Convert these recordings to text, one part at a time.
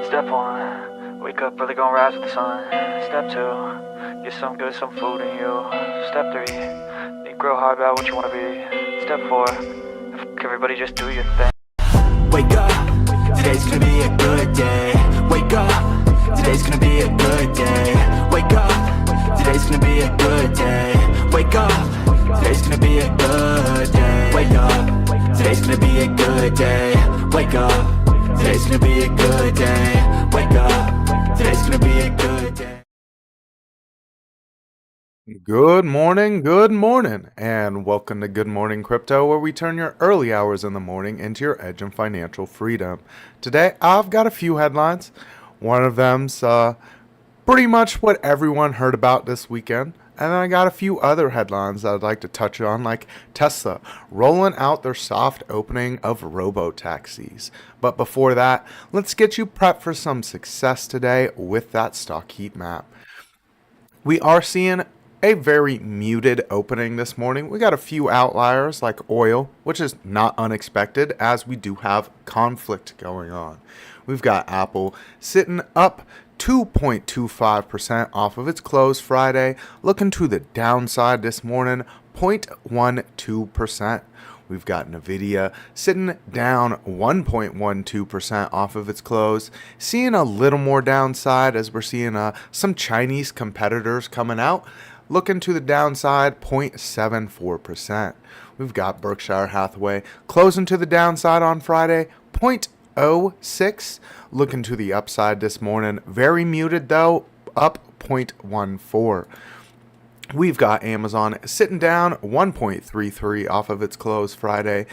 Step one, wake up early, gonna rise with the sun. Step two, get some good, some food in you. Step three, think real hard about what you wanna be. Step four, everybody just do your thing. Wake up, today's gonna be a good day. Wake up, today's gonna be a good day. Wake up, today's gonna be a good day. Wake up, today's gonna be a good day. Wake up, today's gonna be a good day. Wake up, today's gonna be a good day. Wake up, today's gonna be a good day. Good morning, and welcome to Good Morning Crypto, where we turn your early hours in the morning into your edge and financial freedom. Today, I've got a few headlines. One of them's pretty much what everyone heard about this weekend. And then I got a few other headlines that I'd like to touch on, like Tesla rolling out their soft opening of robo-taxis. But before that, let's get you prepped for some success today with that stock heat map. We are seeing a very muted opening this morning. We got a few outliers like oil, which is not unexpected as we do have conflict going on. We've got Apple sitting up 2.25% off of its close Friday, looking to the downside this morning, 0.12%. We've got Nvidia sitting down 1.12% off of its close, seeing a little more downside as we're seeing some Chinese competitors coming out, looking to the downside 0.74%. We've got Berkshire Hathaway closing to the downside on Friday, 0.06, looking to the upside this morning, very muted though, up 0.14. We've got Amazon sitting down 1.33 off of its close Friday.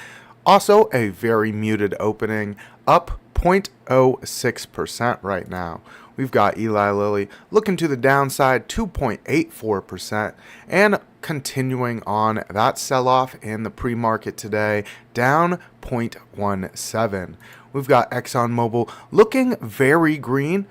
Also a very muted opening, up 0.06% right now. We've got Eli Lilly looking to the downside 2.84% and continuing on that sell-off in the pre-market today, down 0.17. We've got ExxonMobil looking very green.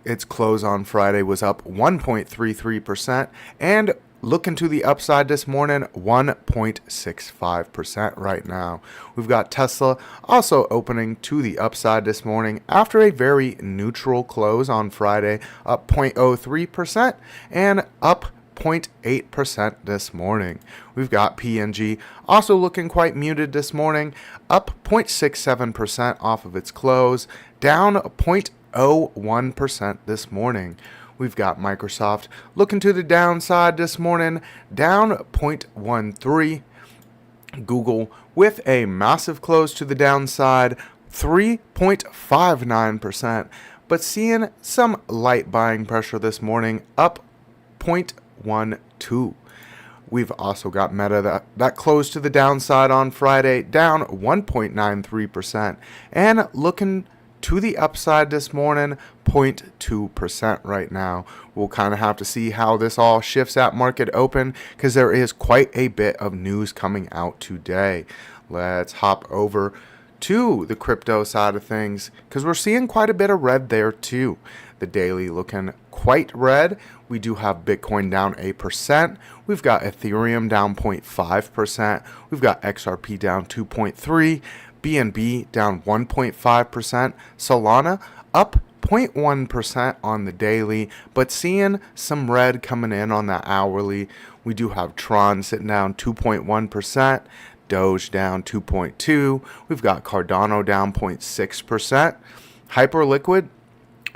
Its close on Friday was up 1.33% and looking to the upside this morning, 1.65% right now. We've got Tesla also opening to the upside this morning after a very neutral close on Friday, up 0.03% and up 0.8% this morning. We've got P&G also looking quite muted this morning, up 0.67% off of its close, down 0.01% this morning. We've got Microsoft looking to the downside this morning, down 0.13. Google with a massive close to the downside, 3.59%, but seeing some light buying pressure this morning, up 0.12. We've also got Meta that closed to the downside on Friday, down 1.93%, and looking to the upside this morning, 0.2% right now. We'll kind of have to see how this all shifts at market open because there is quite a bit of news coming out today. Let's hop over to the crypto side of things because we're seeing quite a bit of red there too. The daily looking quite red. We do have Bitcoin down 8%. We've got Ethereum down 0.5%. We've got XRP down 2.3%. BNB down 1.5%. Solana up 0.1% on the daily, but seeing some red coming in on the hourly. We do have Tron sitting down 2.1%. Doge down 2.2%. We've got Cardano down 0.6%. Hyperliquid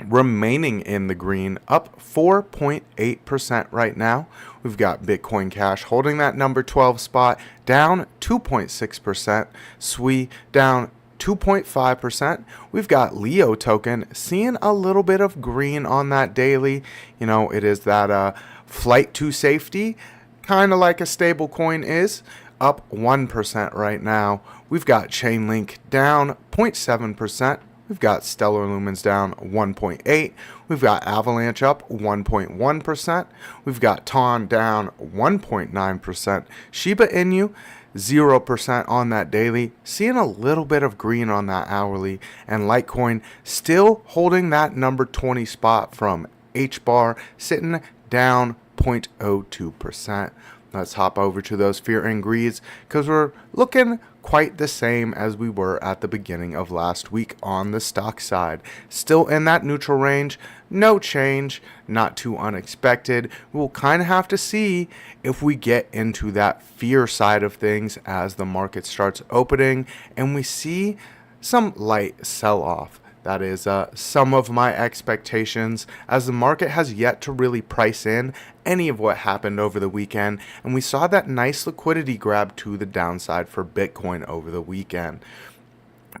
remaining in the green, up 4.8% right now. We've got Bitcoin Cash holding that number 12 spot, down 2.6%. SWI down 2.5%. We've got Leo token seeing a little bit of green on that daily. You know, it is that flight to safety, kind of like a stable coin is, up 1% right now. We've got Chainlink down 0.7%. We've got Stellar Lumens down 1.8%. We've got Avalanche up 1.1%. We've got TON down 1.9%. Shiba Inu 0% on that daily. Seeing a little bit of green on that hourly. And Litecoin still holding that number 20 spot from HBAR, sitting down 0.02%. Let's hop over to those fear and greeds because we're looking quite the same as we were at the beginning of last week on the stock side. Still in that neutral range, no change, not too unexpected. We'll kind of have to see if we get into that fear side of things as the market starts opening and we see some light sell-off. That is some of my expectations, as the market has yet to really price in any of what happened over the weekend, and we saw that nice liquidity grab to the downside for Bitcoin over the weekend.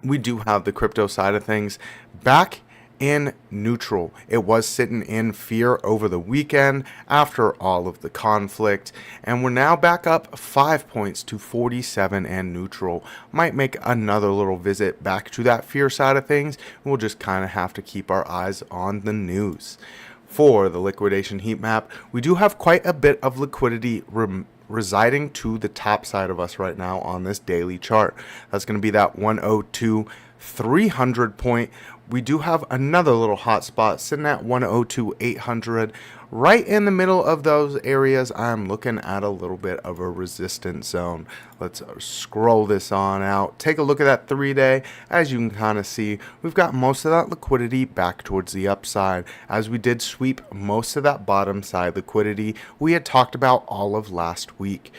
We do have the crypto side of things back in neutral. It was sitting in fear over the weekend after all of the conflict, and we're now back up 5 points to 47 and neutral. Might make another little visit back to that fear side of things. We'll just kind of have to keep our eyes on the news. For the liquidation heat map, we do have quite a bit of liquidity residing to the top side of us right now on this daily chart. That's going to be that 102,300 point. We do have another little hot spot sitting at 102,800. Right in the middle of those areas, I'm looking at a little bit of a resistance zone. Let's scroll this on out. Take a look at that 3-day. As you can kind of see, we've got most of that liquidity back towards the upside, as we did sweep most of that bottom side liquidity we had talked about all of last week.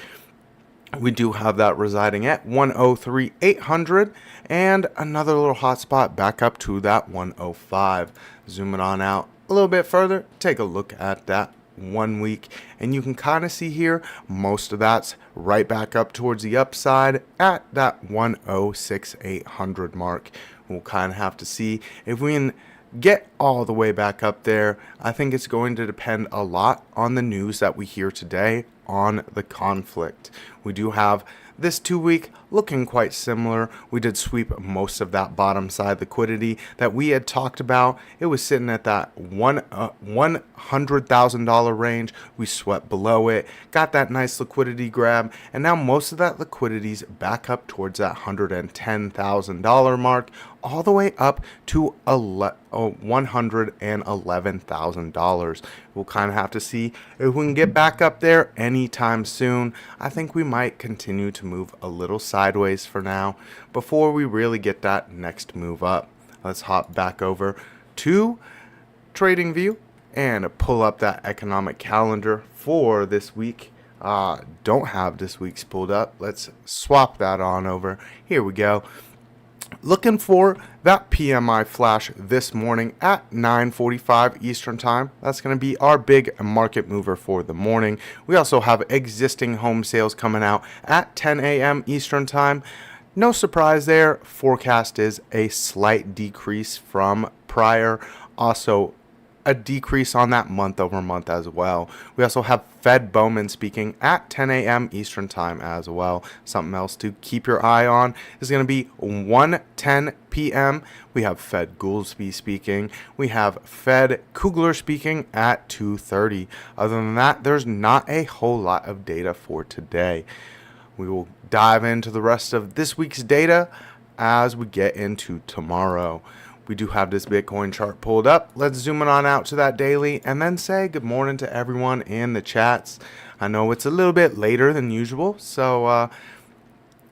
We do have that residing at 103,800 and another little hot spot back up to that 105. Zooming on out a little bit further, take a look at that 1 week, and you can kind of see here most of that's right back up towards the upside at that 106,800 mark. We'll kind of have to see if we can get all the way back up there. I think it's going to depend a lot on the news that we hear today on the conflict. We do have this 2 week looking quite similar. We did sweep most of that bottom side liquidity that we had talked about. It was sitting at that $100,000 range. We swept below it, got that nice liquidity grab, and now most of that liquidity's back up towards that $110,000 mark, all the way up to $111,000. We'll kind of have to see if we can get back up there anytime soon. I think we might continue to move a little sideways for now before we really get that next move up. Let's hop back over to TradingView and pull up that economic calendar for this week. Don't have this week's pulled up. Let's swap that on over. Here we go. Looking for that PMI flash this morning at 9:45 Eastern Time. That's going to be our big market mover for the morning. We also have existing home sales coming out at 10 a.m. Eastern Time. No surprise there. Forecast is a slight decrease from prior. Also, a decrease on that month over month as well. We also have Fed Bowman speaking at 10 a.m. Eastern Time as well. Something else to keep your eye on is going to be 1:10 p.m. We have Fed Goolsby speaking. We have Fed Kugler speaking at 2:30. Other than that, there's not a whole lot of data for today. We will dive into the rest of this week's data as we get into tomorrow. We do have this Bitcoin chart pulled up. Let's zoom it on out to that daily and then say good morning to everyone in the chats. I know it's a little bit later than usual, so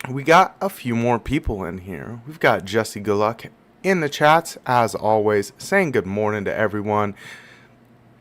we got a few more people in here. We've got Jesse Gulluck in the chats, as always, saying good morning to everyone.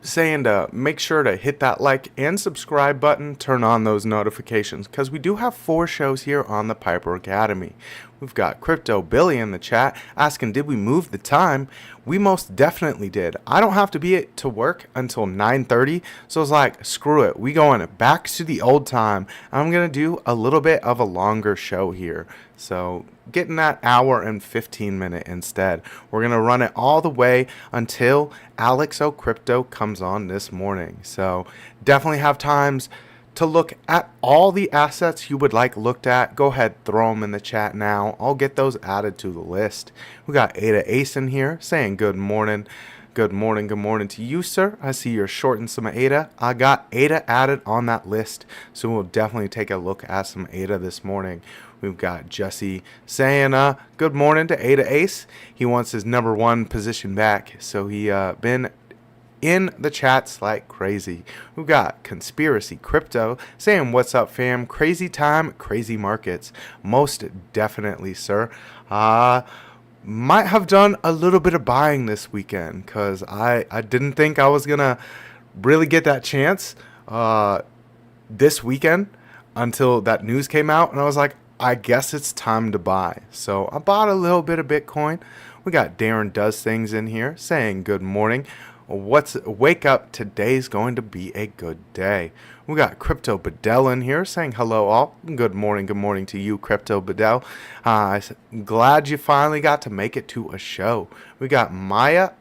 Saying to make sure to hit that like and subscribe button, turn on those notifications, because we do have 4 shows here on the Piper Academy. We've got Crypto Billy in the chat asking, did we move the time? We most definitely did. I don't have to be to work until 9:30, so I was like, screw it. We going back to the old time. I'm going to do a little bit of a longer show here. So getting that hour and 15 minute instead. We're going to run it all the way until Alex O'Crypto comes on this morning. So definitely have times to look at all the assets you would like looked at. Go ahead, throw them in the chat now. I'll get those added to the list. We got Ada Ace in here saying good morning. Good morning to you, sir. I see you're shorting some Ada. I got Ada added on that list, so we'll definitely take a look at some Ada this morning. We've got Jesse saying good morning to Ada Ace. He wants his number 1 position back, so he been in the chats like crazy. We've got Conspiracy Crypto saying, "What's up, fam? Crazy time, crazy markets." Most definitely, sir. Might have done a little bit of buying this weekend because I didn't think I was going to really get that chance this weekend until that news came out. And I was like, I guess it's time to buy. So I bought a little bit of Bitcoin. We got Darren Does Things in here saying good morning. Wake up, today's going to be a good day. We got Crypto Bedell in here saying hello all. Good morning to you, Crypto Bedell. Glad you finally got to make it to a show. We got Maya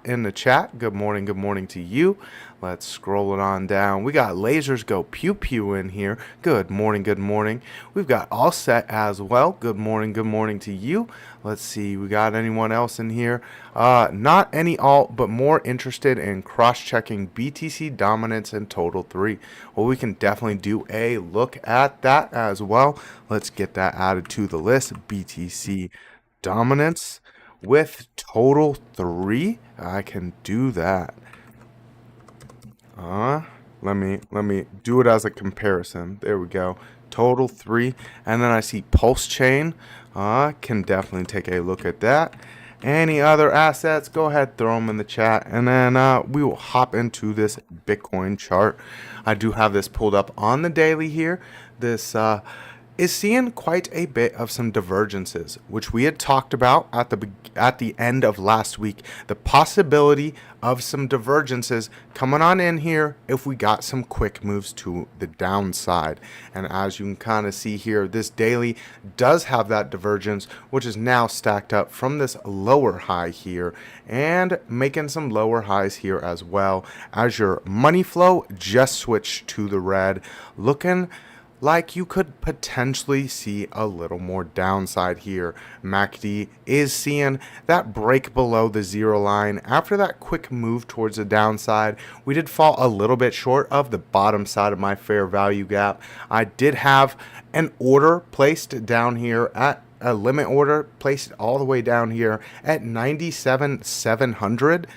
in the chat. Good morning to you. Let's scroll it on down. We got Lasers Go Pew Pew in here. Good morning. We've got All Set as well. Good morning to you. Let's see, we got anyone else in here? Not any alt, but more interested in cross-checking BTC dominance and total 3. Well, we can definitely do a look at that as well. Let's get that added to the list. BTC dominance with total 3. I can do that. Let me do it as a comparison. There we go. Total 3. And then I see Pulse Chain. Can definitely take a look at that. Any other assets, go ahead, throw them in the chat. And then we will hop into this Bitcoin chart. I do have this pulled up on the daily here. This is seeing quite a bit of some divergences, which we had talked about at the end of last week. The possibility of some divergences coming on in here if we got some quick moves to the downside. And as you can kind of see here, this daily does have that divergence, which is now stacked up from this lower high here and making some lower highs here as well, as your money flow just switched to the red, looking like you could potentially see a little more downside here. MACD is seeing that break below the 0 line. After that quick move towards the downside, we did fall a little bit short of the bottom side of my fair value gap. I did have an order placed down here at a limit order placed all the way down here at 97,700.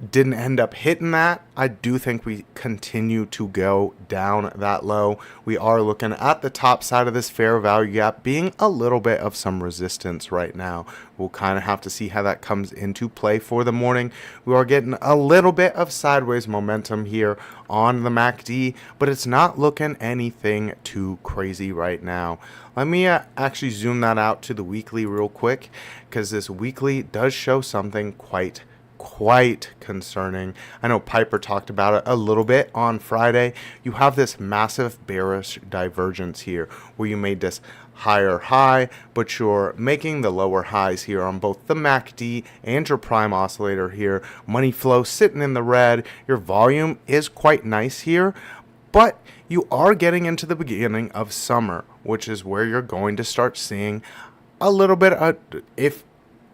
Didn't end up hitting that. I do think we continue to go down that low. We are looking at the top side of this fair value gap being a little bit of some resistance right now. We'll kind of have to see how that comes into play for the morning. We are getting a little bit of sideways momentum here on the MACD, but it's not looking anything too crazy right now. Let me actually zoom that out to the weekly real quick, because this weekly does show something quite concerning. I know Piper talked about it a little bit on Friday. You have this massive bearish divergence here where you made this higher high, but you're making the lower highs here on both the MACD and your prime oscillator here. Money flow sitting in the red. Your volume is quite nice here, but you are getting into the beginning of summer, which is where you're going to start seeing a little bit of, if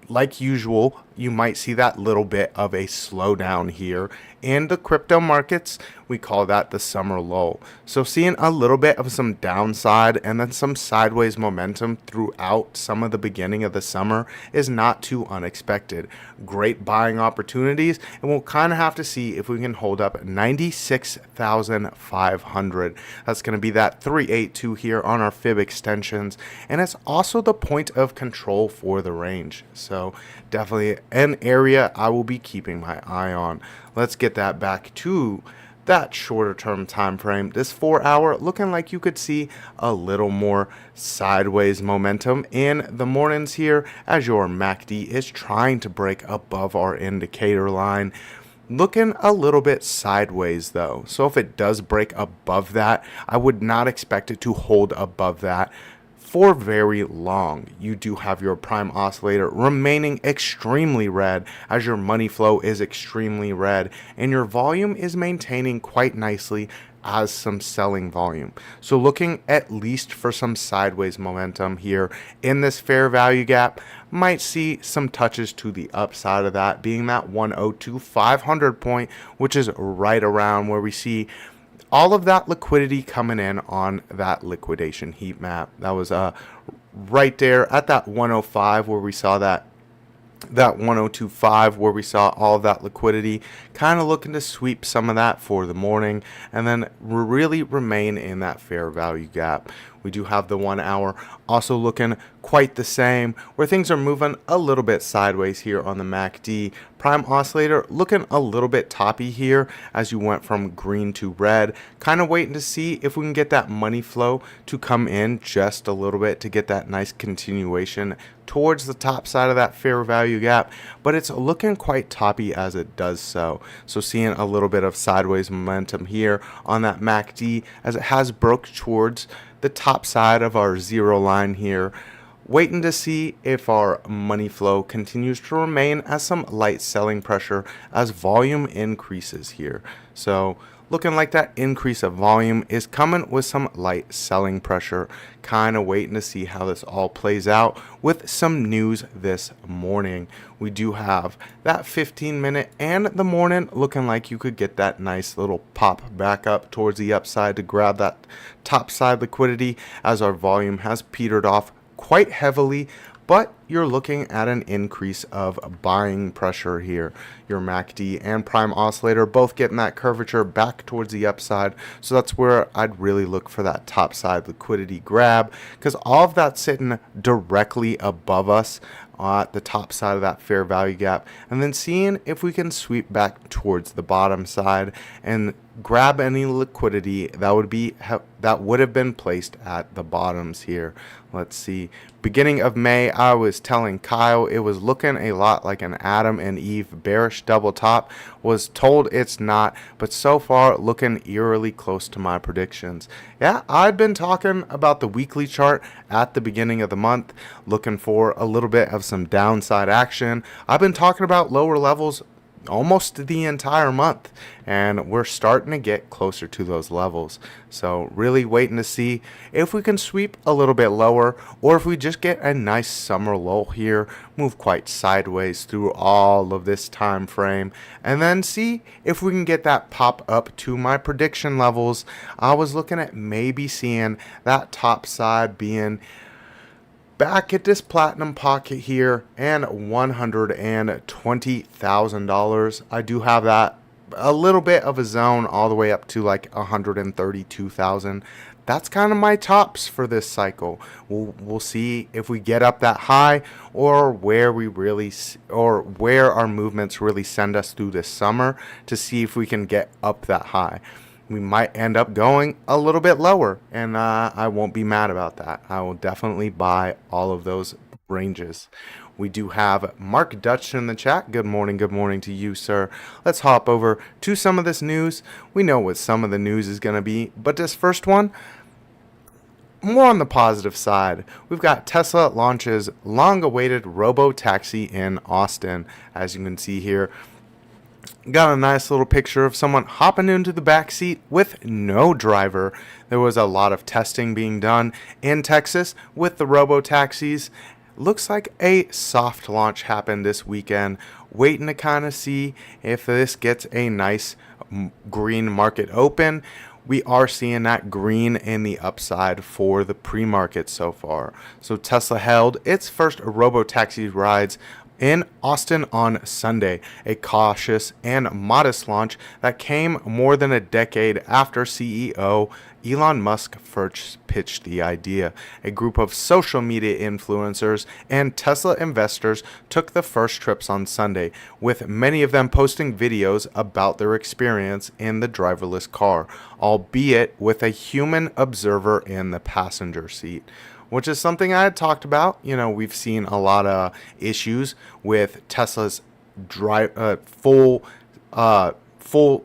like usual, you might see that little bit of a slowdown here in the crypto markets. We call that the summer lull. So seeing a little bit of some downside and then some sideways momentum throughout some of the beginning of the summer is not too unexpected. Great buying opportunities, and we'll kind of have to see if we can hold up 96,500. That's going to be that 382 here on our fib extensions, and it's also the point of control for the range. So definitely an area I will be keeping my eye on. Let's get that back to that shorter term time frame. This 4 hour looking like you could see a little more sideways momentum in the mornings here, as your MACD is trying to break above our indicator line. Looking a little bit sideways though. So if it does break above that, I would not expect it to hold above that for very long. You do have your prime oscillator remaining extremely red, as your money flow is extremely red, and your volume is maintaining quite nicely as some selling volume. So looking at least for some sideways momentum here in this fair value gap. Might see some touches to the upside of that, being that 102,500 point, which is right around where we see all of that liquidity coming in on that liquidation heat map. That was right there at that 105 where we saw that that 102.5 where we saw all of that liquidity, kind of looking to sweep some of that for the morning and then really remain in that fair value gap. We do have the 1 hour also looking quite the same, where things are moving a little bit sideways here on the MACD. Prime oscillator looking a little bit toppy here as you went from green to red. Kind of waiting to see if we can get that money flow to come in just a little bit to get that nice continuation towards the top side of that fair value gap, but it's looking quite toppy as it does so. So seeing a little bit of sideways momentum here on that MACD as it has broke towards the top side of our zero line here. Waiting to see if our money flow continues to remain as some light selling pressure as volume increases here. So looking like that increase of volume is coming with some light selling pressure. Kind of waiting to see how this all plays out with some news this morning. We do have that 15-minute and the morning looking like you could get that nice little pop back up towards the upside to grab that top side liquidity as our volume has petered off quite heavily, but you're looking at an increase of buying pressure here. Your MACD and prime oscillator both getting that curvature back towards the upside, so that's where I'd really look for that top side liquidity grab, because all of that's sitting directly above us at the top side of that fair value gap, and then seeing if we can sweep back towards the bottom side and grab any liquidity that would have been placed at the bottoms here. Let's see. Beginning of May, I was telling Kyle it was looking a lot like an Adam and Eve bearish double top. Was told it's not, but so far looking eerily close to my predictions. Yeah, I'd been talking about the weekly chart at the beginning of the month, looking for a little bit of some downside action. I've been talking about lower levels almost the entire month, and we're starting to get closer to those levels. So really waiting to see if we can sweep a little bit lower, or if we just get a nice summer lull here, move quite sideways through all of this time frame, and then see if we can get that pop up to my prediction levels. I was looking at maybe seeing that top side being back at this platinum pocket here and $120,000. I do have that a little bit of a zone all the way up to like 132,000. That's kind of my tops for this cycle. We'll see if we get up that high, or where our movements really send us through this summer to see if we can get up that high. We might end up going a little bit lower, and I won't be mad about that. I will definitely buy all of those ranges. We do have Mark Dutch in the chat. Good morning to you, sir. Let's hop over to some of this news. We know what some of the news is going to be, but this first one, more on the positive side. We've got Tesla launches long-awaited robo-taxi in Austin. As you can see here, got a nice little picture of someone hopping into the back seat with no driver. There was a lot of testing being done in Texas with the robo-taxis. Looks like a soft launch happened this weekend. Waiting to kind of see if this gets a nice green market open. We are seeing that green in the upside for the pre-market so far. So Tesla held its first robo-taxi rides in Austin on Sunday, a cautious and modest launch that came more than a decade after CEO Elon Musk first pitched the idea. A group of social media influencers and Tesla investors took the first trips on Sunday, with many of them posting videos about their experience in the driverless car, albeit with a human observer in the passenger seat, which is something I had talked about. You know, we've seen a lot of issues with Tesla's full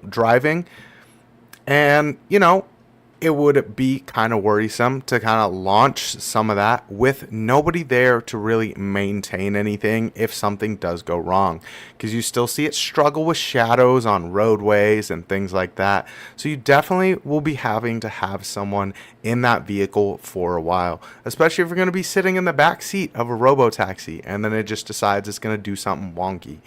driving, and you know, it would be kind of worrisome to kind of launch some of that with nobody there to really maintain anything if something does go wrong, because you still see it struggle with shadows on roadways and things like that. So you definitely will be having to have someone in that vehicle for a while, especially if you're going to be sitting in the back seat of a robo-taxi and then it just decides it's going to do something wonky.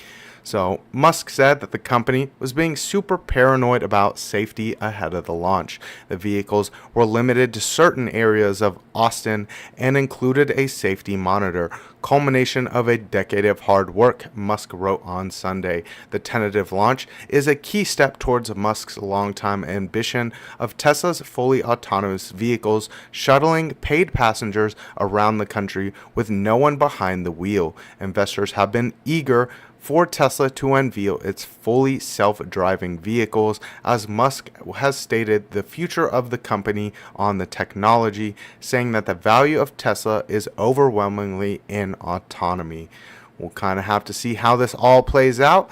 So Musk said that the company was being super paranoid about safety ahead of the launch. The vehicles were limited to certain areas of Austin and included a safety monitor, culmination of a decade of hard work, Musk wrote on Sunday. The tentative launch is a key step towards Musk's longtime ambition of Tesla's fully autonomous vehicles shuttling paid passengers around the country with no one behind the wheel. Investors have been eager for Tesla to unveil its fully self-driving vehicles, as Musk has stated the future of the company on the technology, saying that the value of Tesla is overwhelmingly in autonomy. We'll kind of have to see how this all plays out,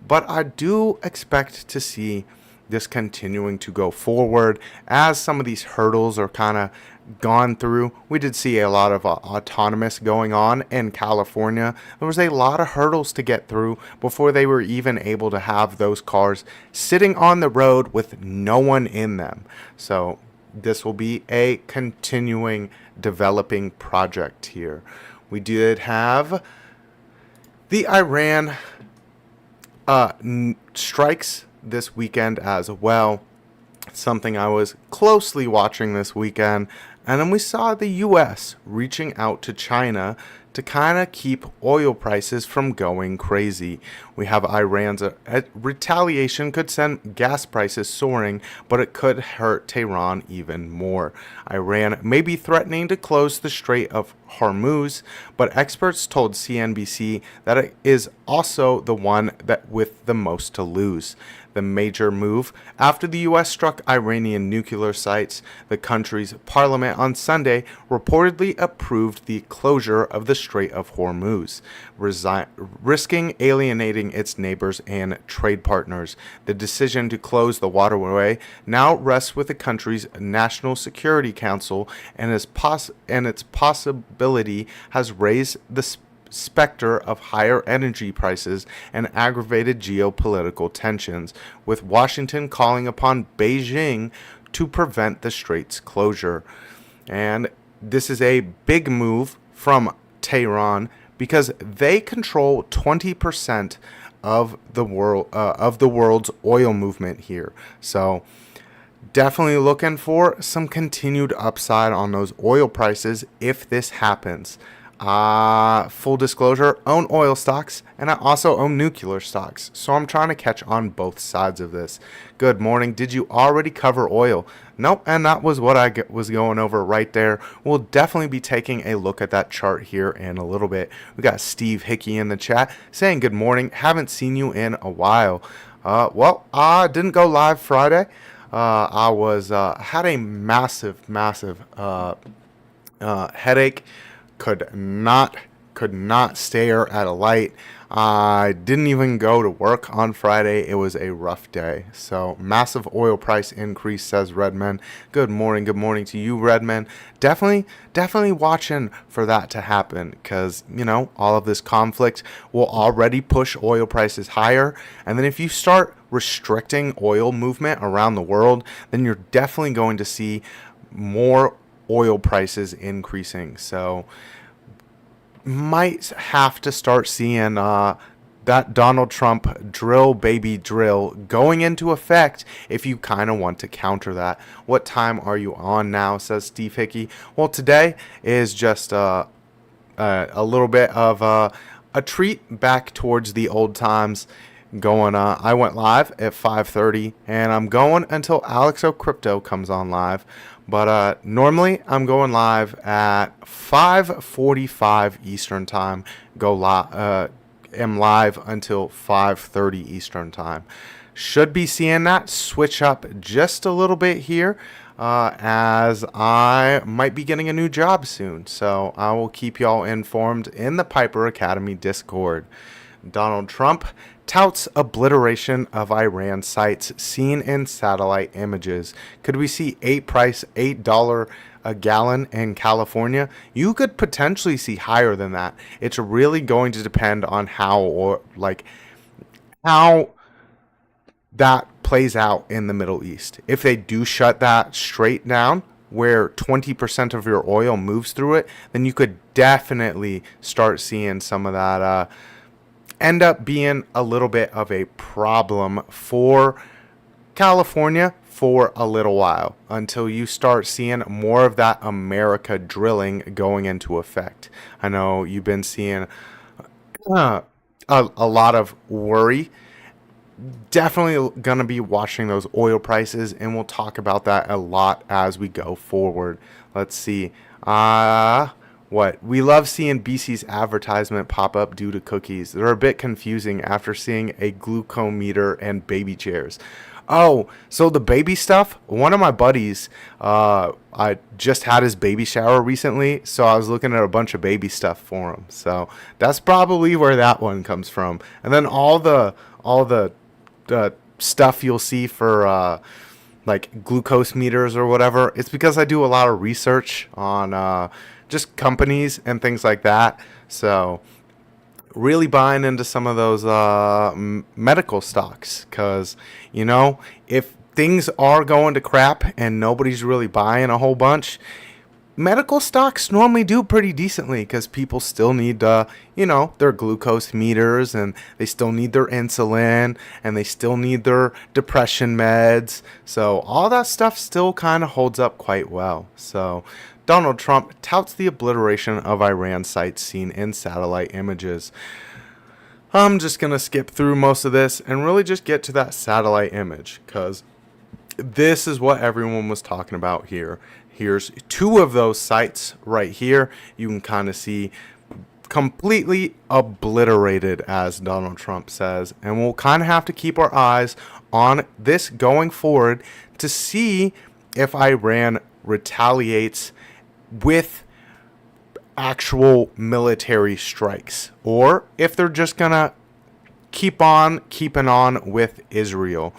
but I do expect to see this continuing to go forward as some of these hurdles are kind of gone through. We did see a lot of autonomous going on in California. There was a lot of hurdles to get through before they were even able to have those cars sitting on the road with no one in them. So this will be a continuing developing project here. We did have the Iran strikes this weekend as well. Something I was closely watching this weekend. And then we saw the U.S. reaching out to China to kind of keep oil prices from going crazy. We have Iran's retaliation could send gas prices soaring, but it could hurt Tehran even more. Iran may be threatening to close the Strait of Hormuz, but experts told CNBC that it is also the one that with the most to lose. The major move after the U.S. struck Iranian nuclear sites. The country's parliament on Sunday reportedly approved the closure of the Strait of Hormuz, risking alienating its neighbors and trade partners. The decision to close the waterway now rests with the country's National Security Council, and its possibility has raised the specter of higher energy prices and aggravated geopolitical tensions, with Washington calling upon Beijing to prevent the strait's closure. And this is a big move from Tehran because they control 20% of the world's oil movement here. So definitely looking for some continued upside on those oil prices if this happens. Full disclosure, own oil stocks, and I also own nuclear stocks, so I'm trying to catch on both sides of this. Good morning. Did you already cover oil? Nope, and that was what I was going over right there. We'll definitely be taking a look at that chart here in a little bit. We got Steve Hickey in the chat saying good morning. Haven't seen you in a while. Well, I didn't go live Friday. I was had a massive headache. Could not stare at a light. I didn't even go to work on Friday. It was a rough day. So massive oil price increase, says Redman. Good morning to you, Redman. Definitely watching for that to happen, because all of this conflict will already push oil prices higher. And then if you start restricting oil movement around the world, then you're definitely going to see more oil prices increasing. So might have to start seeing that Donald Trump drill baby drill going into effect if you kind of want to counter that. What time are you on now, says Steve Hickey. Well, today is just a little bit of a treat back towards the old times. I went live at 5:30 and I'm going until Alex Crypto comes on live. But normally I'm going live at 5:45 Eastern time. Am live until 5:30 Eastern time. Should be seeing that switch up just a little bit here, as I might be getting a new job soon. So I will keep y'all informed in the Piper Academy Discord. Donald Trump touts obliteration of Iran sites seen in satellite images. Could we see $8 a gallon in California? You could potentially see higher than that. It's really going to depend on how that plays out in the Middle East. If they do shut that straight down, where 20% of your oil moves through it, then you could definitely start seeing some of that end up being a little bit of a problem for California for a little while until you start seeing more of that America drilling going into effect. I know you've been seeing uh, a lot of worry. Definitely going to be watching those oil prices, and we'll talk about that a lot as we go forward. Let's see. What? We love seeing BC's advertisement pop up due to cookies. They're a bit confusing after seeing a glucometer and baby chairs. Oh, so the baby stuff, one of my buddies, I just had his baby shower recently, so I was looking at a bunch of baby stuff for him. So that's probably where that one comes from. And then all the stuff you'll see for like glucose meters or whatever, it's because I do a lot of research on just companies and things like that. So really buying into some of those medical stocks, because if things are going to crap and nobody's really buying a whole bunch, medical stocks normally do pretty decently because people still need their glucose meters, and they still need their insulin, and they still need their depression meds. So all that stuff still kind of holds up quite well. So Donald Trump touts the obliteration of Iran sites seen in satellite images. I'm just going to skip through most of this and really just get to that satellite image, because this is what everyone was talking about here. Here's two of those sites right here. You can kind of see completely obliterated, as Donald Trump says. And we'll kind of have to keep our eyes on this going forward to see if Iran retaliates with actual military strikes, or if they're just gonna keep on keeping on with Israel.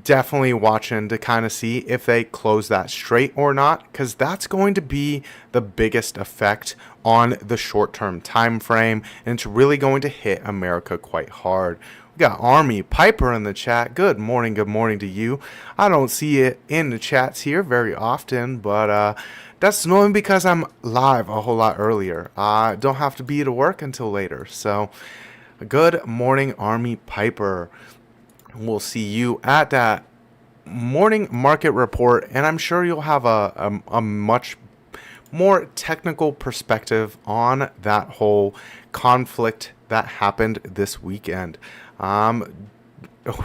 Definitely watching to kind of see if they close that straight or not, because that's going to be the biggest effect on the short-term time frame, and it's really going to hit America quite hard. We got Army Piper in the chat. Good morning to you. I don't see it in the chats here very often, but that's normally because I'm live a whole lot earlier. I don't have to be to work until later. So good morning, Army Piper. We'll see you at that morning market report, and I'm sure you'll have a much more technical perspective on that whole conflict that happened this weekend.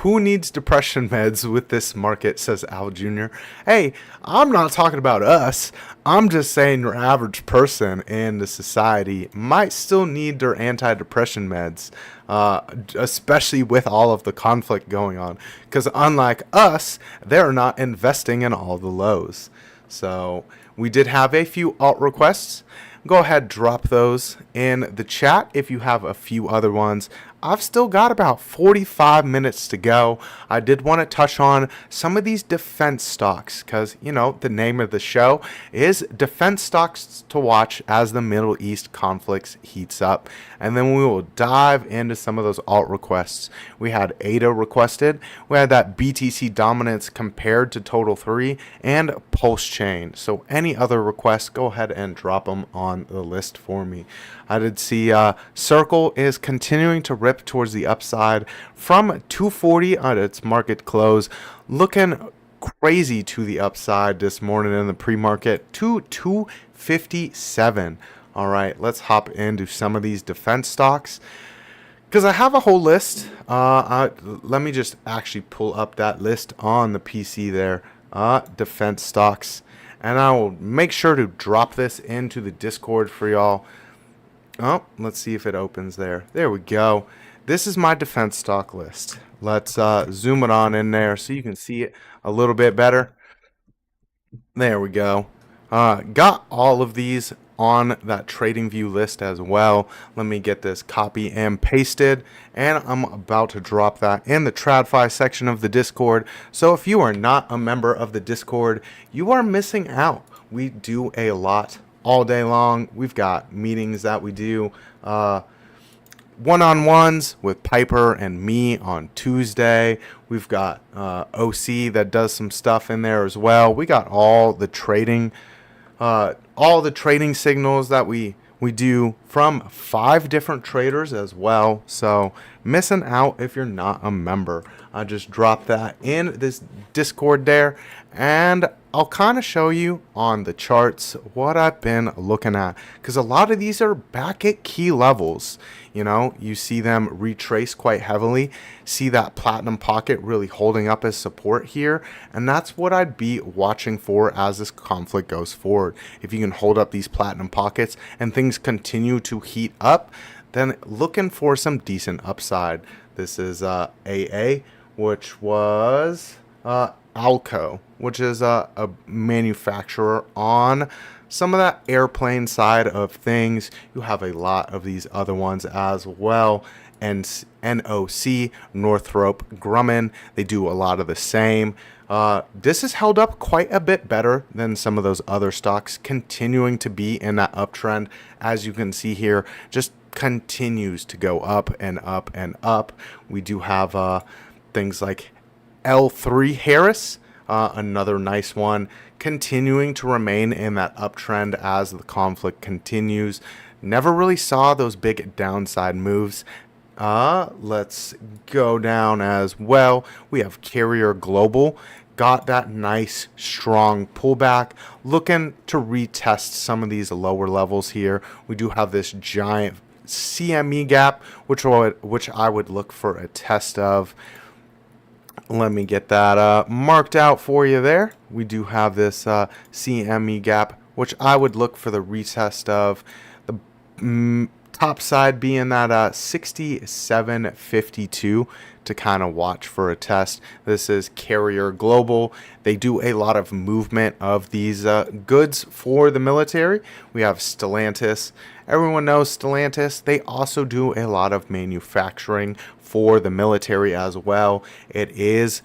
Who needs depression meds with this market, says Al Jr. Hey, I'm not talking about us. I'm just saying your average person in the society might still need their antidepressant meds, especially with all of the conflict going on. Because unlike us, they're not investing in all the lows. So we did have a few alt requests. Go ahead, drop those in the chat if you have a few other ones. I've still got about 45 minutes to go. I did want to touch on some of these defense stocks because, the name of the show is Defense Stocks to Watch as the Middle East conflicts heats up. And then we will dive into some of those alt requests. We had ADA requested. We had that BTC dominance compared to Total 3 and Pulse Chain. So any other requests, go ahead and drop them on the list for me. I did see Circle is continuing to rip towards the upside from 240 at its market close, looking crazy to the upside this morning in the pre-market to 257. All right, let's hop into some of these defense stocks because I have a whole list. Let me just actually pull up that list on the PC there. Defense stocks, and I will make sure to drop this into the Discord for y'all. Oh, let's see if it opens there. There we go. This is my defense stock list. Let's zoom it on in there so you can see it a little bit better. There we go. Got all of these on that TradingView list as well. Let me get this copy and pasted, and I'm about to drop that in the TradFi section of the Discord. So if you are not a member of the Discord, you are missing out. We do a lot all day long. We've got meetings that we do, one-on-ones with Piper and me on Tuesday. We've got OC that does some stuff in there as well. We got all the trading signals that we we do from 5 different traders as well. So missing out if you're not a member. I just dropped that in this Discord there, and I'll kind of show you on the charts what I've been looking at, because a lot of these are back at key levels. You know, you see them retrace quite heavily, see that platinum pocket really holding up as support here, and that's what I'd be watching for as this conflict goes forward. If you can hold up these platinum pockets and things continue to heat up, then looking for some decent upside. This is AA, which was Alco, which is a manufacturer on some of that airplane side of things. You have a lot of these other ones as well. And NOC, Northrop Grumman, they do a lot of the same. This has held up quite a bit better than some of those other stocks, continuing to be in that uptrend. As you can see here, just continues to go up and up and up. We do have things like L3 Harris, another nice one, continuing to remain in that uptrend as the conflict continues. Never really saw those big downside moves. Let's go down as well. We have Carrier Global. Got that nice strong pullback, looking to retest some of these lower levels here. We do have this giant CME gap, which I would look for a test of. Let me get that marked out for you there. We do have this CME gap, which I would look for the retest of. The top side being that 67.52 to kind of watch for a test. This is Carrier Global. They do a lot of movement of these goods for the military. We have Stellantis. Everyone knows Stellantis. They also do a lot of manufacturing for the military as well. It is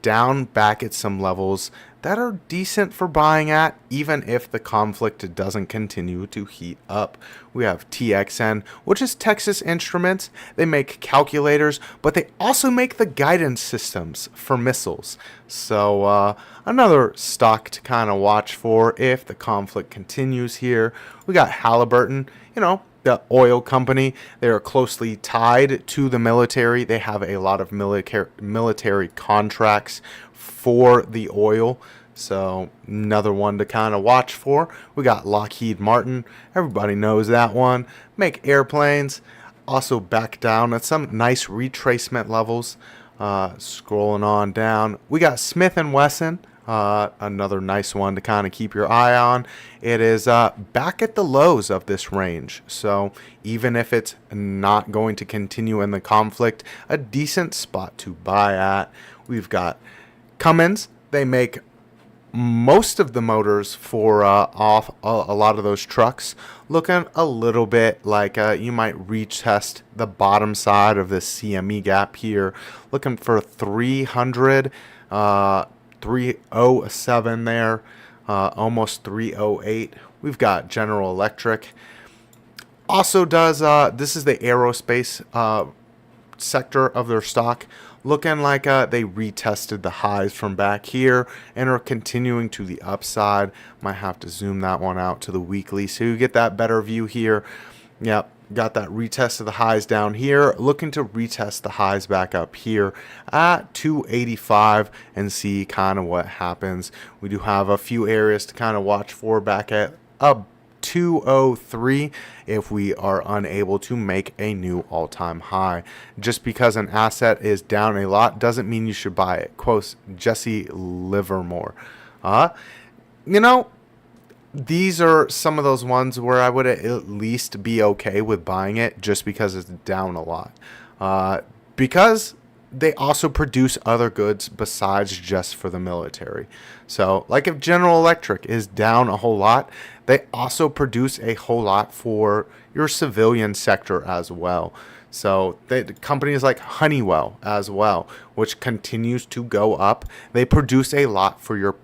down back at some levels that are decent for buying at, even if the conflict doesn't continue to heat up. We have TXN, which is Texas Instruments. They make calculators, but they also make the guidance systems for missiles. So another stock to kind of watch for if the conflict continues here. We got Halliburton, you know, the oil company. They are closely tied to the military. They have a lot of military contracts for the oil. So another one to kind of watch for. We got Lockheed Martin. Everybody knows that one. Make airplanes. Also back down at some nice retracement levels. Scrolling on down. We got Smith & Wesson. Another nice one to kind of keep your eye on. It is back at the lows of this range. So even if it's not going to continue in the conflict, a decent spot to buy at. We've got Cummins. They make most of the motors for off a lot of those trucks. Looking a little bit like you might retest the bottom side of this CME gap here. Looking for 300, 307 there, almost 308. We've got General Electric. Also does, this is the aerospace sector of their stock. Looking like they retested the highs from back here and are continuing to the upside. Might have to zoom that one out to the weekly so you get that better view here. Yep, got that retest of the highs down here. Looking to retest the highs back up here at 285 and see kind of what happens. We do have a few areas to kind of watch for back at 203 if we are unable to make a new all-time high. Just because an asset is down a lot doesn't mean you should buy it. Quotes Jesse Livermore. You know, these are some of those ones where I would at least be okay with buying it just because it's down a lot. Because they also produce other goods besides just for the military. So like if General Electric is down a whole lot, they also produce a whole lot for your civilian sector as well. So companies like Honeywell as well, which continues to go up, they produce a lot for your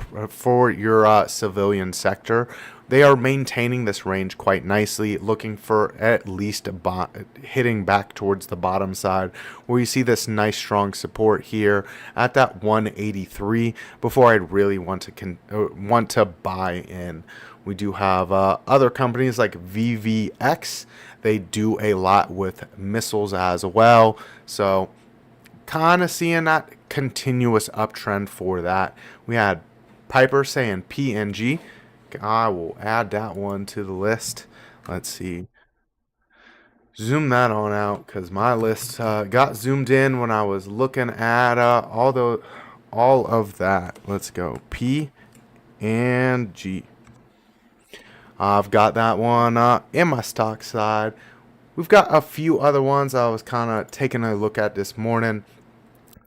civilian sector. They are maintaining this range quite nicely, looking for at least hitting back towards the bottom side, where you see this nice strong support here at that 183 before I'd really want to buy in. We do have other companies like VVX. They do a lot with missiles as well. So kind of seeing that continuous uptrend for that. We had Piper saying PNG. I will add that one to the list. Let's see. Zoom that on out because my list got zoomed in when I was looking at all of that. Let's go P and G. I've got that one in my stock side. We've got a few other ones I was kind of taking a look at this morning.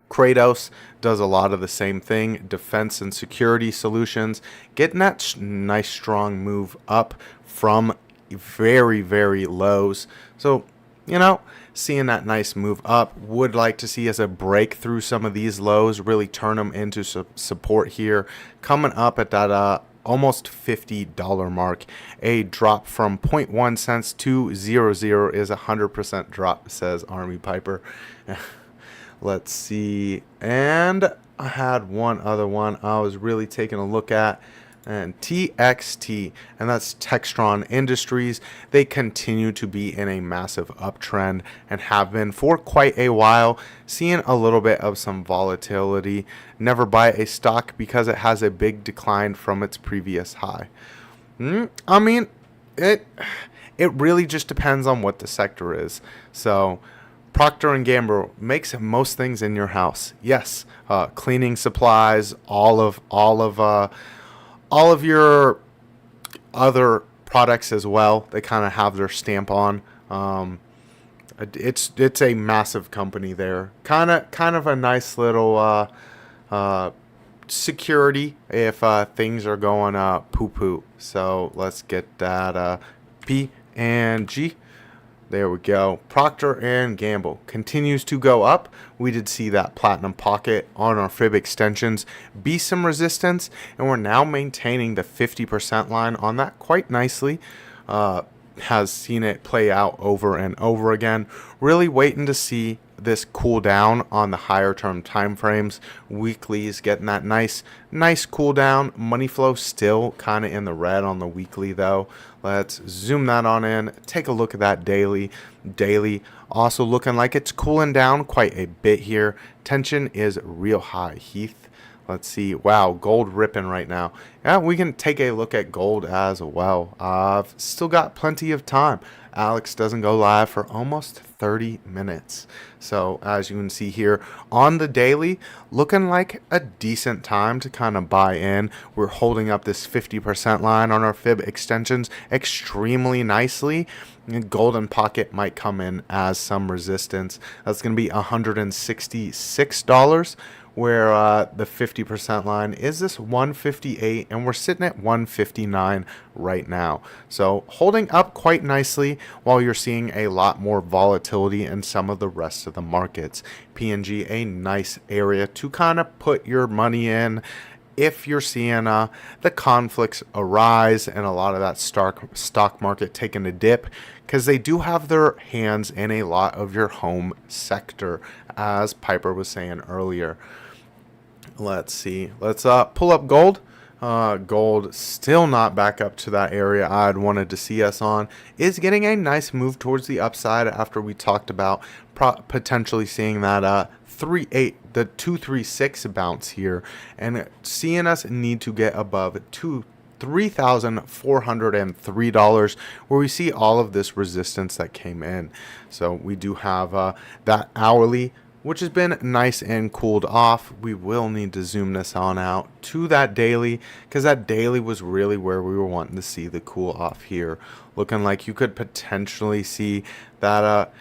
Kratos does a lot of the same thing, defense and security solutions, getting that nice strong move up from very, very lows. So, seeing that nice move up, would like to see as a break through some of these lows, really turn them into support here, coming up at that almost $50 mark. A drop from 0.1 cents to 00 is 100% drop, says Army Piper. Let's see. And I had one other one I was really taking a look at. And TXT, and that's Textron Industries. They continue to be in a massive uptrend and have been for quite a while, seeing a little bit of some volatility. Never buy a stock because it has a big decline from its previous high. I mean, it really just depends on what the sector is. So Procter & Gamble makes most things in your house. Yes, cleaning supplies, all of your other products as well. They kind of have their stamp on. It's a massive company there. Kind of a nice little security if things are going poo-poo. So let's get that P and G. There we go. Procter & Gamble continues to go up. We did see that platinum pocket on our fib extensions be some resistance, and we're now maintaining the 50% line on that quite nicely. Has seen it play out over and over again. Really waiting to see this cool down on the higher term time frames. Weeklies getting that nice cool down. Money flow still kind of in the red on the weekly though. Let's zoom that on in. Take a look at that daily. Daily also looking like it's cooling down quite a bit here. Tension is real high. Heath. Let's see. Wow, gold ripping right now. Yeah, we can take a look at gold as well. I've still got plenty of time. Alex doesn't go live for almost 30 minutes. So as you can see here on the daily, looking like a decent time to kind of buy in. We're holding up this 50% line on our fib extensions extremely nicely. Golden pocket might come in as some resistance. That's going to be $166. Where the 50% line is this 158, and we're sitting at 159 right now. So holding up quite nicely while you're seeing a lot more volatility in some of the rest of the markets. P&G, a nice area to kind of put your money in if you're seeing the conflicts arise and a lot of that stock market taking a dip, because they do have their hands in a lot of your home sector, as Piper was saying earlier. Let's see. Let's pull up gold. Gold still not back up to that area I'd wanted to see us on. Is getting a nice move towards the upside after we talked about potentially seeing that 236 bounce here, and seeing us need to get above $3,403, where we see all of this resistance that came in. So we do have that hourly, which has been nice and cooled off. We will need to zoom this on out to that daily, because that daily was really where we were wanting to see the cool off here. Looking like you could potentially see that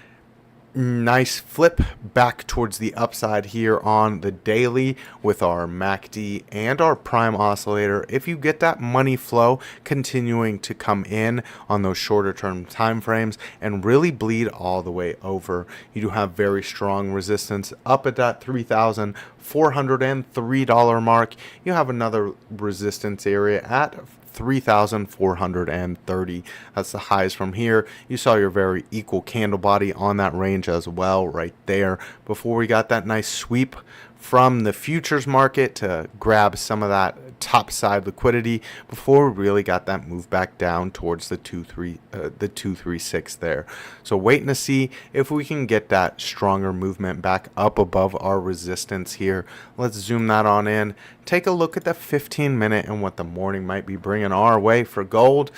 nice flip back towards the upside here on the daily with our MACD and our prime oscillator. If you get that money flow continuing to come in on those shorter term time frames and really bleed all the way over, you do have very strong resistance up at that $3,403 mark. You have another resistance area at 3,430. That's the highs from here. You saw your very equal candle body on that range as well right there before we got that nice sweep from the futures market to grab some of that top side liquidity before we really got that move back down towards the 236 there. So waiting to see if we can get that stronger movement back up above our resistance here. Let's zoom that on in. Take a look at the 15-minute and what the morning might be bringing our way for gold.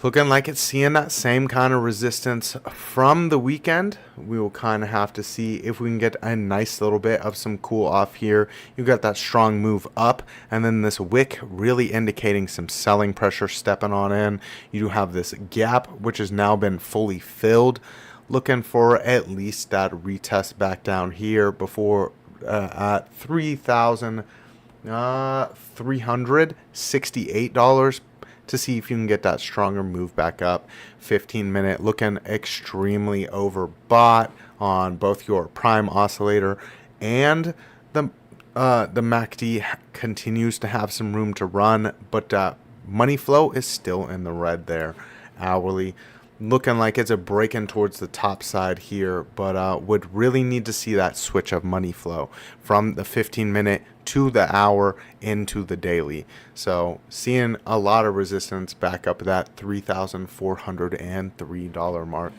Looking like it's seeing that same kind of resistance from the weekend. We will kind of have to see if we can get a nice little bit of some cool off here. You got that strong move up, and then this wick really indicating some selling pressure stepping on in. You do have this gap, which has now been fully filled. Looking for at least that retest back down here before at $3,368 to see if you can get that stronger move back up. 15-minute looking extremely overbought on both your prime oscillator and the MACD continues to have some room to run, but money flow is still in the red there. Hourly looking like it's a break-in towards the top side here, but would really need to see that switch of money flow from the 15-minute to the hour into the daily. So seeing a lot of resistance back up that $3,403 mark.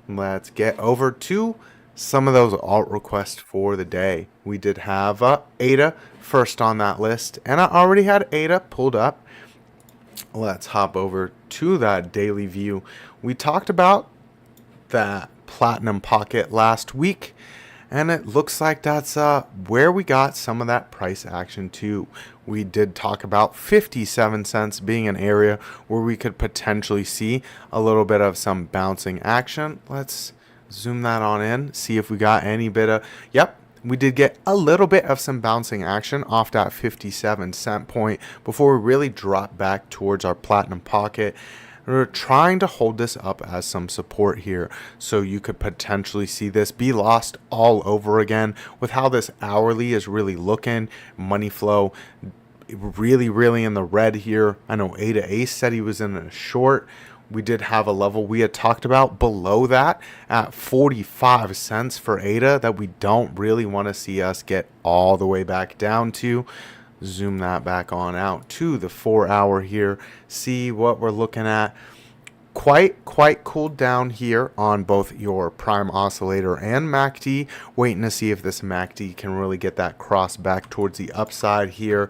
Let's get over to some of those alt requests for the day. We did have ADA first on that list, and I already had ADA pulled up. Let's hop over to that daily view. We talked about that platinum pocket last week, and it looks like that's where we got some of that price action too. We did talk about 57 cents being an area where we could potentially see a little bit of some bouncing action. Let's zoom that on in, see if we got any bit of, yep, we did get a little bit of some bouncing action off that 57 cent point before we really drop back towards our platinum pocket. We're trying to hold this up as some support here, so you could potentially see this be lost all over again with how this hourly is really looking. Money flow really in the red here. I know ADA Ace said he was in a short. We did have a level we had talked about below that at 45 cents for ADA that we don't really want to see us get all the way back down to. Zoom that back on out to the 4 hour here. See what we're looking at. Quite cooled down here on both your prime oscillator and MACD. Waiting to see if this MACD can really get that cross back towards the upside here.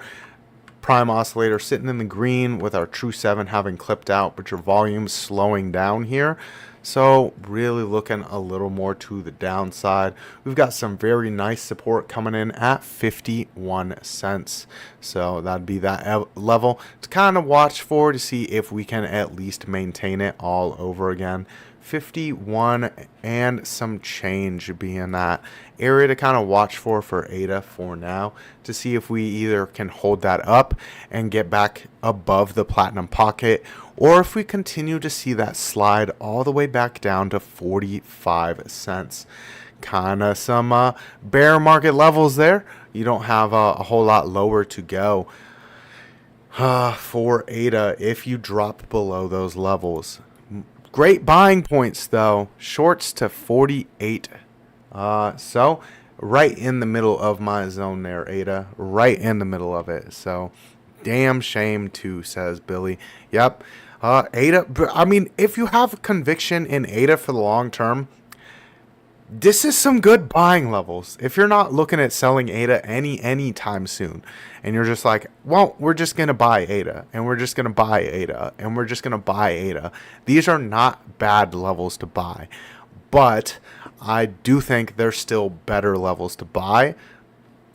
Prime oscillator sitting in the green with our true 7 having clipped out, but your volume slowing down here. So really looking a little more to the downside. We've got some very nice support coming in at 51 cents. So that'd be that level to kind of watch for to see if we can at least maintain it all over again. 51 and some change being that area to kind of watch for ADA for now to see if we either can hold that up and get back above the platinum pocket, or if we continue to see that slide all the way back down to 45 cents. Kind of some bear market levels there. You don't have a whole lot lower to go for ADA if you drop below those levels. Great buying points though. Shorts to 48. So right in the middle of my zone there, ADA. Right in the middle of it. So damn shame too, says Billy. Yep. ADA. I mean, if you have conviction in ADA for the long term, this is some good buying levels. If you're not looking at selling ADA anytime soon, and you're just like, well, we're just going to buy ADA, and we're just going to buy ADA, and we're just going to buy ADA. These are not bad levels to buy, but I do think there's still better levels to buy.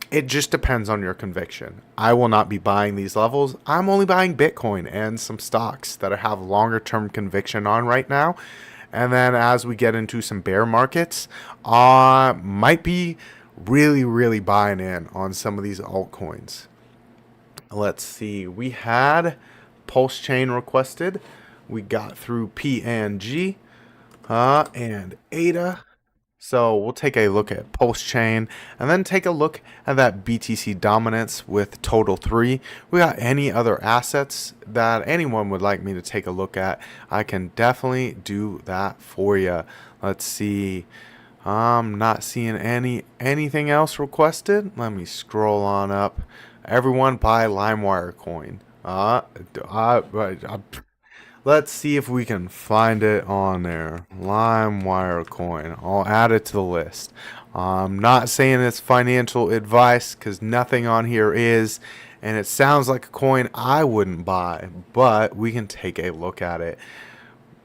It just depends on your conviction. I will not be buying these levels. I'm only buying Bitcoin and some stocks that I have longer term conviction on right now. And then as we get into some bear markets, might be really buying in on some of these altcoins. Let's see. We had Pulse Chain requested. We got through PNG and ADA. So we'll take a look at Pulse Chain and then take a look at that BTC dominance with total 3. We got any other assets that anyone would like me to take a look at, I can definitely do that for you. Let's see. I'm not seeing anything else requested. Let me scroll on up. Everyone buy LimeWire coin. Let's see if we can find it on there. LimeWire coin. I'll add it to the list. I'm not saying it's financial advice because nothing on here is, and it sounds like a coin I wouldn't buy, but we can take a look at it.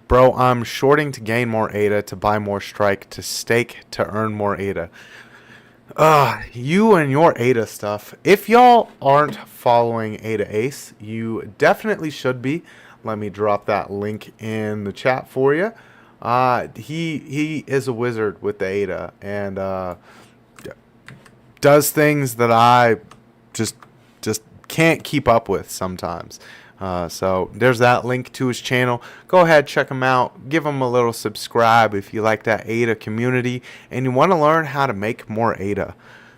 Bro, I'm shorting to gain more ADA, to buy more strike, to stake to earn more ADA. You and your ADA stuff. If y'all aren't following ADA Ace, you definitely should be. Let me drop that link in the chat for you. He is a wizard with the ADA and does things that I just can't keep up with sometimes. So there's that link to his channel. Go ahead, check him out. Give him a little subscribe if you like that ADA community and you want to learn how to make more ADA.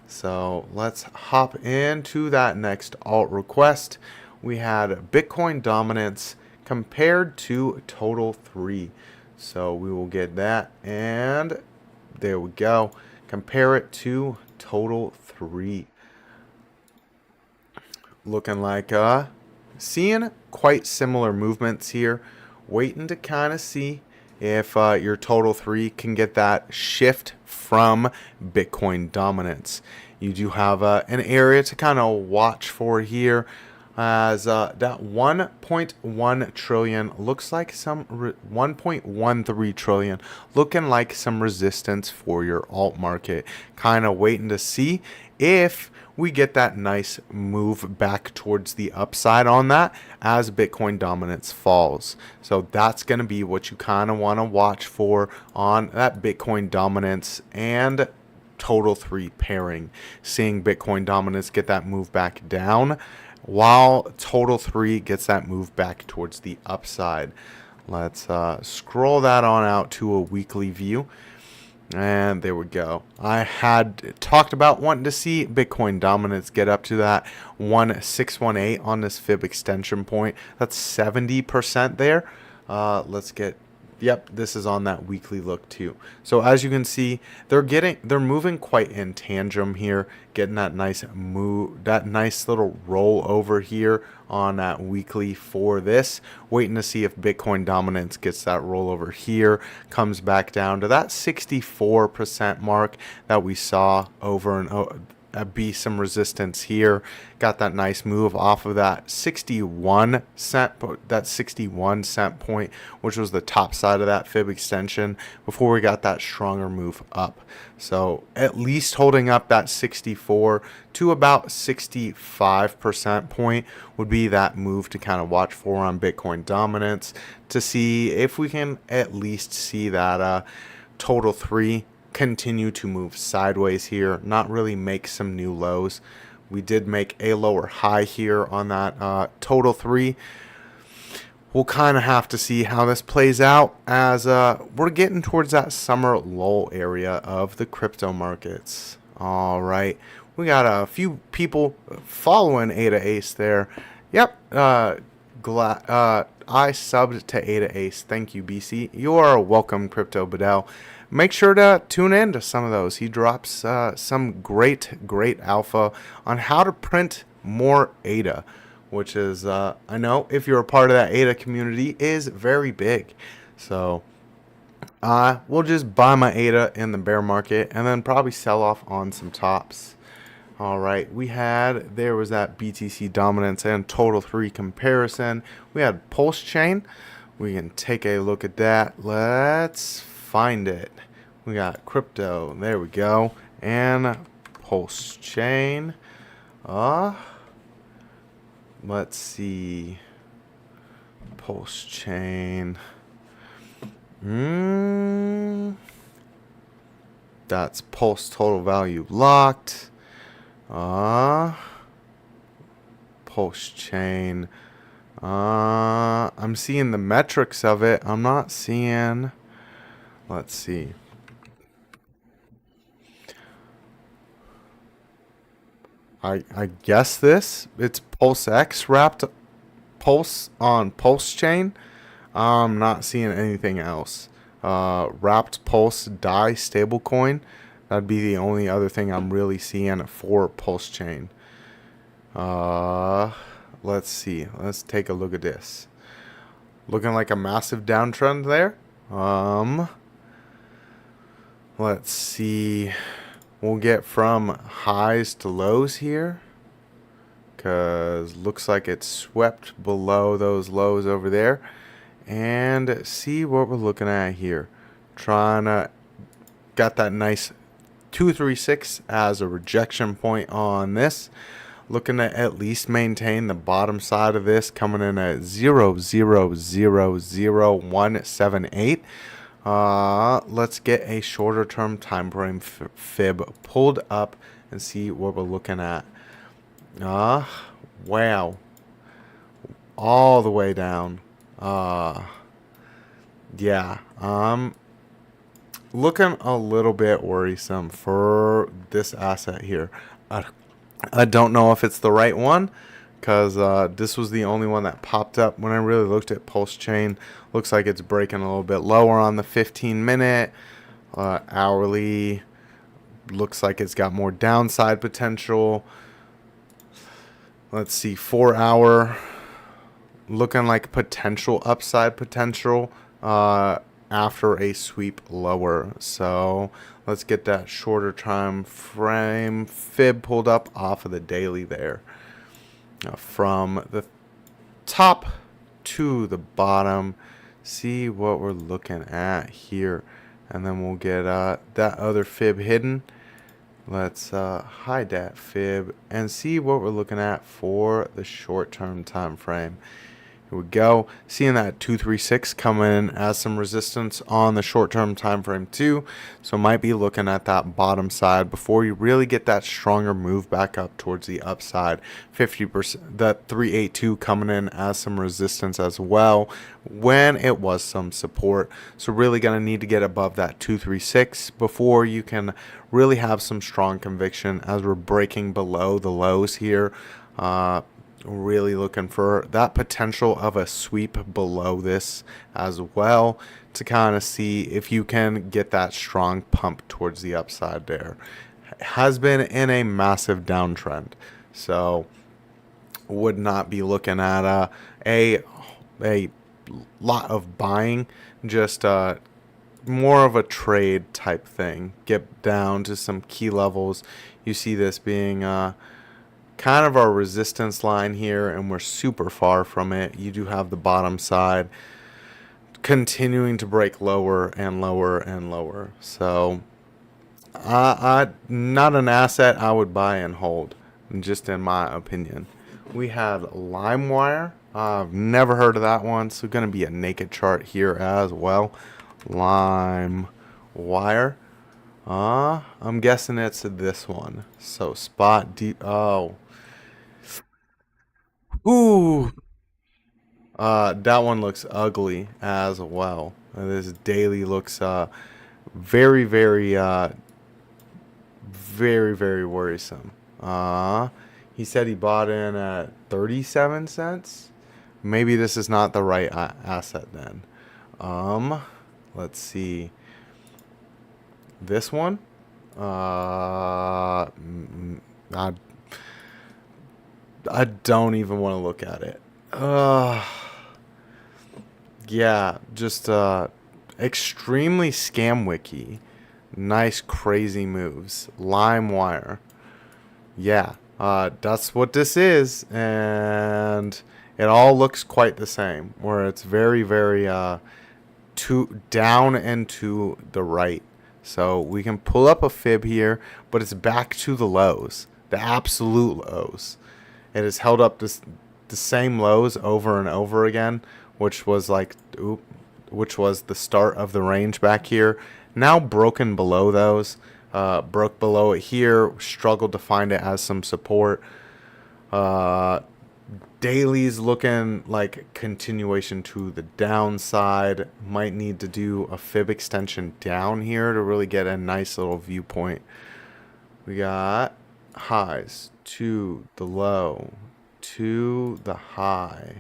So let's hop into that next alt request. We had Bitcoin dominance compared to total 3. So we will get that, and there we go. Compare it to total 3. Looking like seeing quite similar movements here. Waiting to kind of see if your total 3 can get that shift from Bitcoin dominance. You do have an area to kind of watch for here, as that 1.1 trillion looks like some 1.13 trillion looking like some resistance for your alt market. Kind of waiting to see if we get that nice move back towards the upside on that as Bitcoin dominance falls. So that's going to be what you kind of want to watch for on that Bitcoin dominance and total 3 pairing. Seeing Bitcoin dominance get that move back down while total 3 gets that move back towards the upside. Let's scroll that on out to a weekly view. And there we go. I had talked about wanting to see Bitcoin dominance get up to that 1618 on this fib extension point. That's 70% there. Let's get, yep, this is on that weekly look too. So as you can see, they're moving quite in tandem here, getting that nice move, that nice little roll over here on that weekly for this. Waiting to see if Bitcoin dominance gets that roll over here, comes back down to that 64% mark that we saw over and over. Be some resistance here. Got that nice move off of that 61 cent point, which was the top side of that fib extension before we got that stronger move up. So at least holding up that 64 to about 65% point would be that move to kind of watch for on Bitcoin dominance, to see if we can at least see that total 3 continue to move sideways here, not really make some new lows. We did make a lower high here on that total 3. We'll kind of have to see how this plays out as we're getting towards that summer lull area of the crypto markets. All right, we got a few people following ADA Ace there. Yep, I subbed to ADA Ace. Thank you, BC. You are welcome, Crypto Bedell. Make sure to tune in to some of those. He drops some great alpha on how to print more ADA, which is, I know if you're a part of that ADA community, is very big. So we'll just buy my ADA in the bear market and then probably sell off on some tops. All right, there was that BTC dominance and total 3 comparison. We had Pulse Chain. We can take a look at that. Let's find it. We got crypto. There we go. And Pulse Chain. Let's see. Pulse Chain. That's Pulse total value locked. Pulse Chain. I'm seeing the metrics of it. I'm not seeing. Let's see. I guess it's Pulse X wrapped Pulse on Pulse Chain. I'm not seeing anything else. Wrapped Pulse DAI stablecoin. That'd be the only other thing I'm really seeing for Pulse Chain. Let's see. Let's take a look at this. Looking like a massive downtrend there. Let's see. We'll get from highs to lows here, because looks like it swept below those lows over there. And see what we're looking at here. Trying to got that nice 236 as a rejection point on this. Looking to at least maintain the bottom side of this, coming in at 0.000178. Let's get a shorter term time frame fib pulled up and see what we're looking at. Wow. All the way down. Yeah. Looking a little bit worrisome for this asset here. I don't know if it's the right one, because this was the only one that popped up when I really looked at Pulse Chain. Looks like it's breaking a little bit lower on the 15-minute. Hourly looks like it's got more downside potential. Let's see, 4-hour looking like potential upside potential after a sweep lower. So let's get that shorter time frame fib pulled up off of the daily there. From the top to the bottom, see what we're looking at here, and then we'll get that other fib hidden. Let's hide that fib and see what we're looking at for the short-term time frame. Here we go. Seeing that 236 come in as some resistance on the short-term time frame too. So might be looking at that bottom side before you really get that stronger move back up towards the upside. 50%, that 382 coming in as some resistance as well when it was some support. So really going to need to get above that 236 before you can really have some strong conviction as we're breaking below the lows here. Really looking for that potential of a sweep below this as well to kind of see if you can get that strong pump towards the upside there. Has been in a massive downtrend, so would not be looking at a lot of buying, just more of a trade type thing. Get down to some key levels. You see this being kind of our resistance line here, and we're super far from it. You do have the bottom side continuing to break lower and lower and lower. So not an asset I would buy and hold, just in my opinion. We have LimeWire. I've never heard of that one, so going to be a naked chart here as well. LimeWire. I'm guessing it's this one. So spot deep. Oh. Ooh. That one looks ugly as well. This daily looks very, very, very, very worrisome. He said he bought in at 37 cents. Maybe this is not the right asset then. Let's see. This one. I don't even want to look at it. Yeah, just extremely scam wiki. Nice crazy moves. LimeWire. Yeah, that's what this is, and it all looks quite the same. Where it's very, very down and to the right. So we can pull up a fib here, but it's back to the lows, the absolute lows. It has held up the same lows over and over again, which was the start of the range back here. Now broken below those, broke below it here, struggled to find it as some support. Daily's looking like continuation to the downside. Might need to do a fib extension down here to really get a nice little viewpoint. We got highs to the low to the high.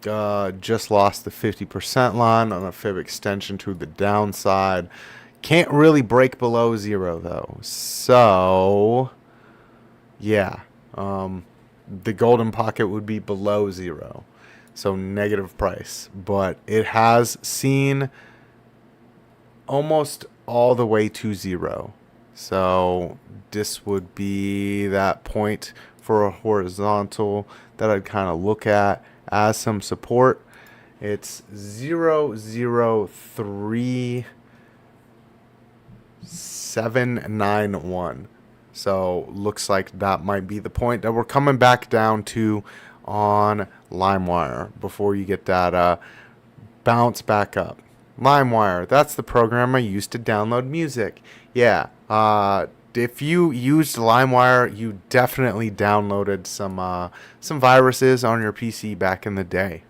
Just lost the 50% line on a fib extension to the downside. Can't really break below zero though. So yeah, the golden pocket would be below zero. So negative price. But it has seen almost all the way to zero. So this would be that point for a horizontal that I'd kind of look at as some support. It's 0.03791. So looks like that might be the point that we're coming back down to on LimeWire before you get that bounce back up. LimeWire, that's the program I used to download music. Yeah, if you used LimeWire, you definitely downloaded some viruses on your PC back in the day,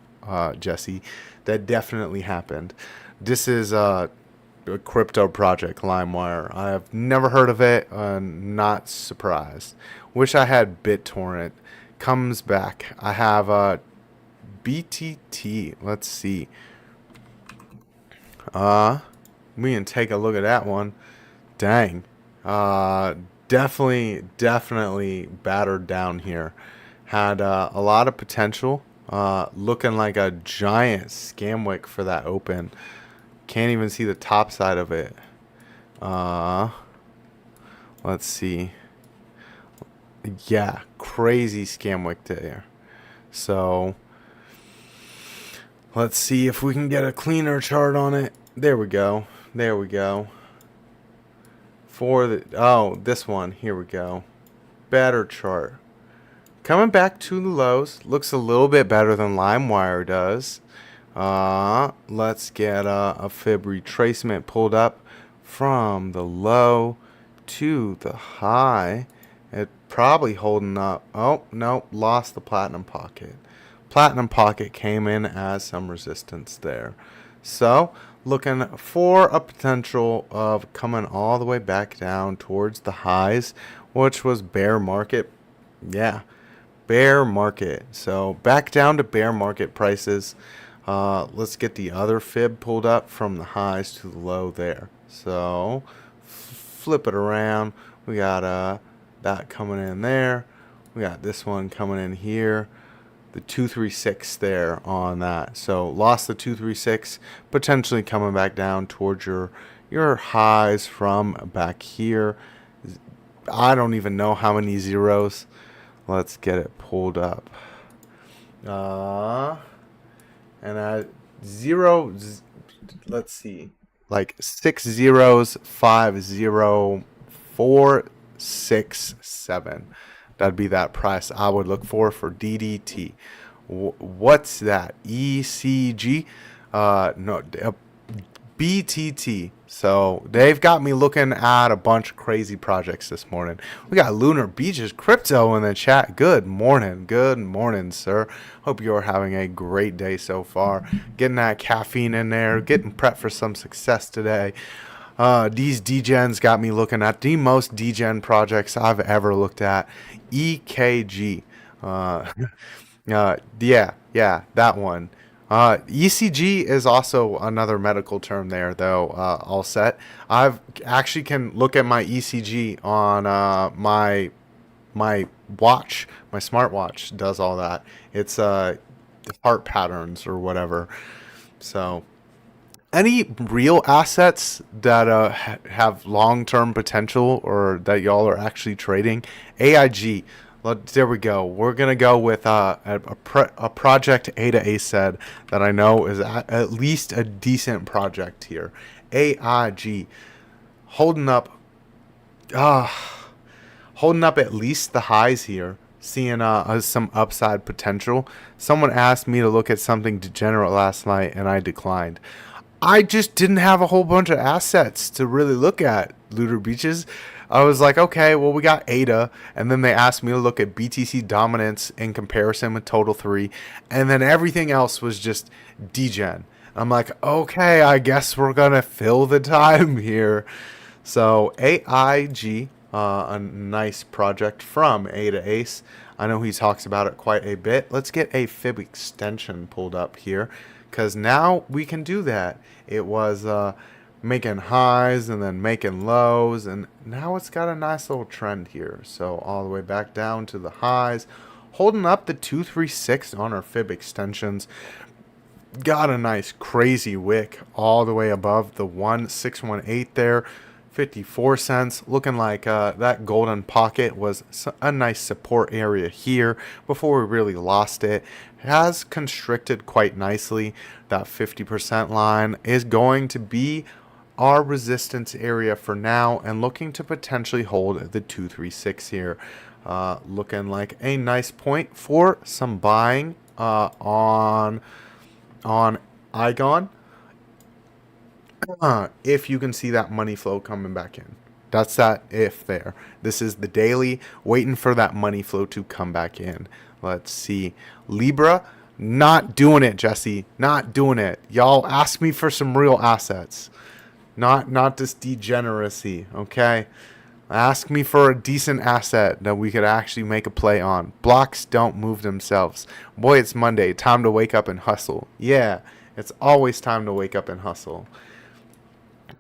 Jesse. That definitely happened. This is a crypto project, LimeWire. I have never heard of it. Not surprised. Wish I had BitTorrent. Comes back. I have BTT. Let's see. We can take a look at that one. Dang. Definitely battered down here. Had a lot of potential. Looking like a giant scam wick for that open. Can't even see the top side of it. Let's see. Yeah, crazy scam wick there. So let's see if we can get a cleaner chart on it. There we go. There we go. For the this one, here we go. Better chart. Coming back to the lows. Looks a little bit better than LimeWire does. Let's get a fib retracement pulled up from the low to the high. It probably holding up. Oh, no, lost the platinum pocket. Platinum pocket came in as some resistance there. So, looking for a potential of coming all the way back down towards the highs, which was bear market. Yeah, bear market. So, back down to bear market prices. Let's get the other fib pulled up from the highs to the low there. So, flip it around. We got that coming in there. We got this one coming in here. The 236 there on that. So lost the 236, potentially coming back down towards your highs from back here. I don't even know how many zeros. Let's get it pulled up. And at zero, let's see, like 6 zeros, 5 0 4 6 7. That'd be that price I would look for DDT. What's that? ECG? No, BTT. So they've got me looking at a bunch of crazy projects this morning. We got Lunar Beaches Crypto in the chat. Good morning, sir. Hope you're having a great day so far. Getting that caffeine in there, getting prepped for some success today. These degens got me looking at the most degen projects I've ever looked at. EKG. Yeah, that one. ECG is also another medical term there, though. All set. I've actually can look at my ECG on my watch. My smartwatch does all that. It's heart patterns or whatever. So, any real assets that have long-term potential or that y'all are actually trading? AIG. There we go. We're going to go with a project A said that I know is at least a decent project here. AIG. Holding up at least the highs here. Seeing some upside potential. Someone asked me to look at something degenerate last night and I declined. I just didn't have a whole bunch of assets to really look at, Lunar Beaches. I was like, okay, well, we got ADA, and then they asked me to look at BTC dominance in comparison with Total 3, and then everything else was just degen. I'm like, okay, I guess we're going to fill the time here. So AIG, a nice project from A to Ace. I know he talks about it quite a bit. Let's get a fib extension pulled up here, because now we can do that. It was making highs and then making lows, and now it's got a nice little trend here. So all the way back down to the highs, holding up the 236 on our fib extensions. Got a nice crazy wick all the way above the 1618 there, 54 cents. Looking like that golden pocket was a nice support area here before we really lost it. Has constricted quite nicely. That 50% line is going to be our resistance area for now, and looking to potentially hold the 236 here. Looking like a nice point for some buying on IGON, if you can see that money flow coming back in. That's that if there. This is the daily, waiting for that money flow to come back in. Let's see. Libra, not doing it, Jesse. Not doing it. Y'all ask me for some real assets. Not this degeneracy, okay? Ask me for a decent asset that we could actually make a play on. Blocks don't move themselves. Boy, it's Monday. Time to wake up and hustle. Yeah, it's always time to wake up and hustle.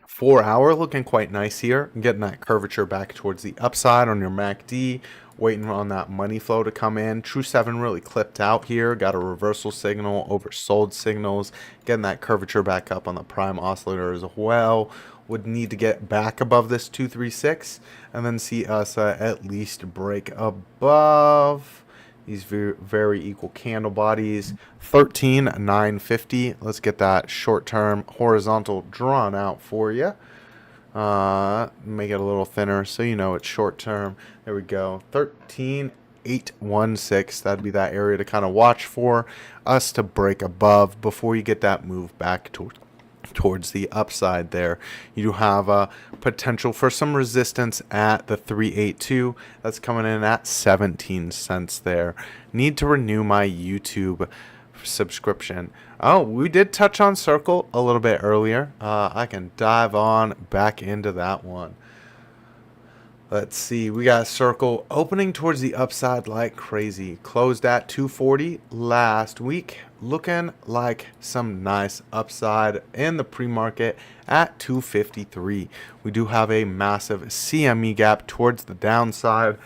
4 hour looking quite nice here. Getting that curvature back towards the upside on your MACD. Waiting on that money flow to come in. True 7 really clipped out here. Got a reversal signal, oversold signals. Getting that curvature back up on the prime oscillator as well. Would need to get back above this 236 and then see us at least break above these very equal candle bodies. 13,950. Let's get that short-term horizontal drawn out for you. Make it a little thinner so you know it's short-term. There we go. 13,816. That'd be that area to kind of watch for us to break above before you get that move back towards the upside there. You do have potential for some resistance at the 382. That's coming in at 17 cents there. Need to renew my YouTube subscription. Oh, we did touch on Circle a little bit earlier. I can dive on back into that one. Let's see. We got Circle opening towards the upside like crazy. Closed at 240 last week. Looking like some nice upside in the pre-market at 253. We do have a massive CME gap towards the downside.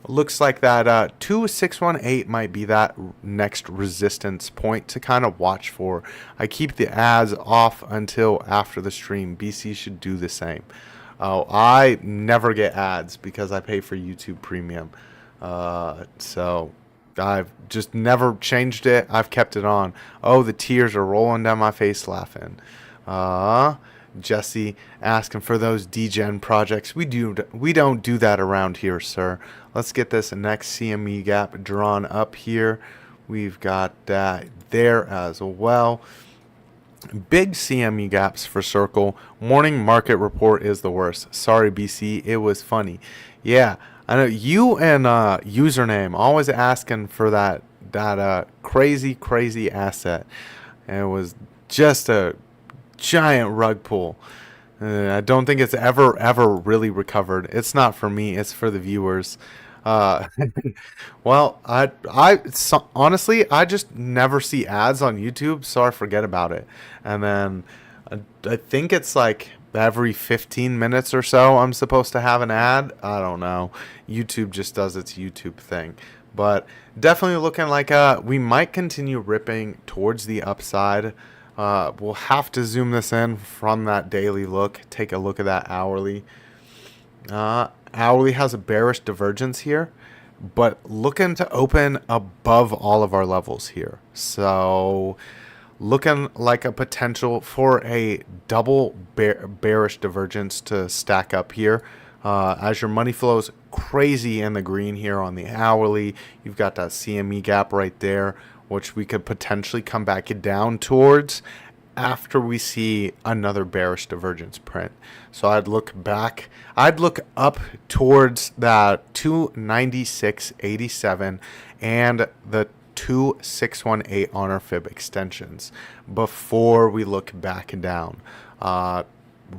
Looks like that 2618 might be that next resistance point to kind of watch for. I keep the ads off until after the stream. BC should do the same. Oh, I never get ads because I pay for YouTube Premium. So I've just never changed it. I've kept it on. Oh, the tears are rolling down my face laughing. Jesse asking for those degen projects. We don't do that around here, sir. Let's get this next CME gap drawn up here. We've got that there as well. Big CME gaps for Circle. Morning market report is the worst. Sorry, BC. It was funny. Yeah, I know you and username always asking for that crazy asset. And it was just a giant rug pull. I don't think it's ever really recovered. It's not for me. It's for the viewers. Well, honestly, I just never see ads on YouTube, so I forget about it. And then I think it's like every 15 minutes or so I'm supposed to have an ad. I don't know. YouTube just does its YouTube thing. But definitely looking like we might continue ripping towards the upside. We'll have to zoom this in from that daily look. Take a look at that hourly. Hourly has a bearish divergence here, but looking to open above all of our levels here. So looking like a potential for a double bearish divergence to stack up here. As your money flows crazy in the green here on the hourly, you've got that CME gap right there, which we could potentially come back down towards after we see another bearish divergence print. So I'd look up towards that 296.87 and the 2618 on our fib extensions before we look back down.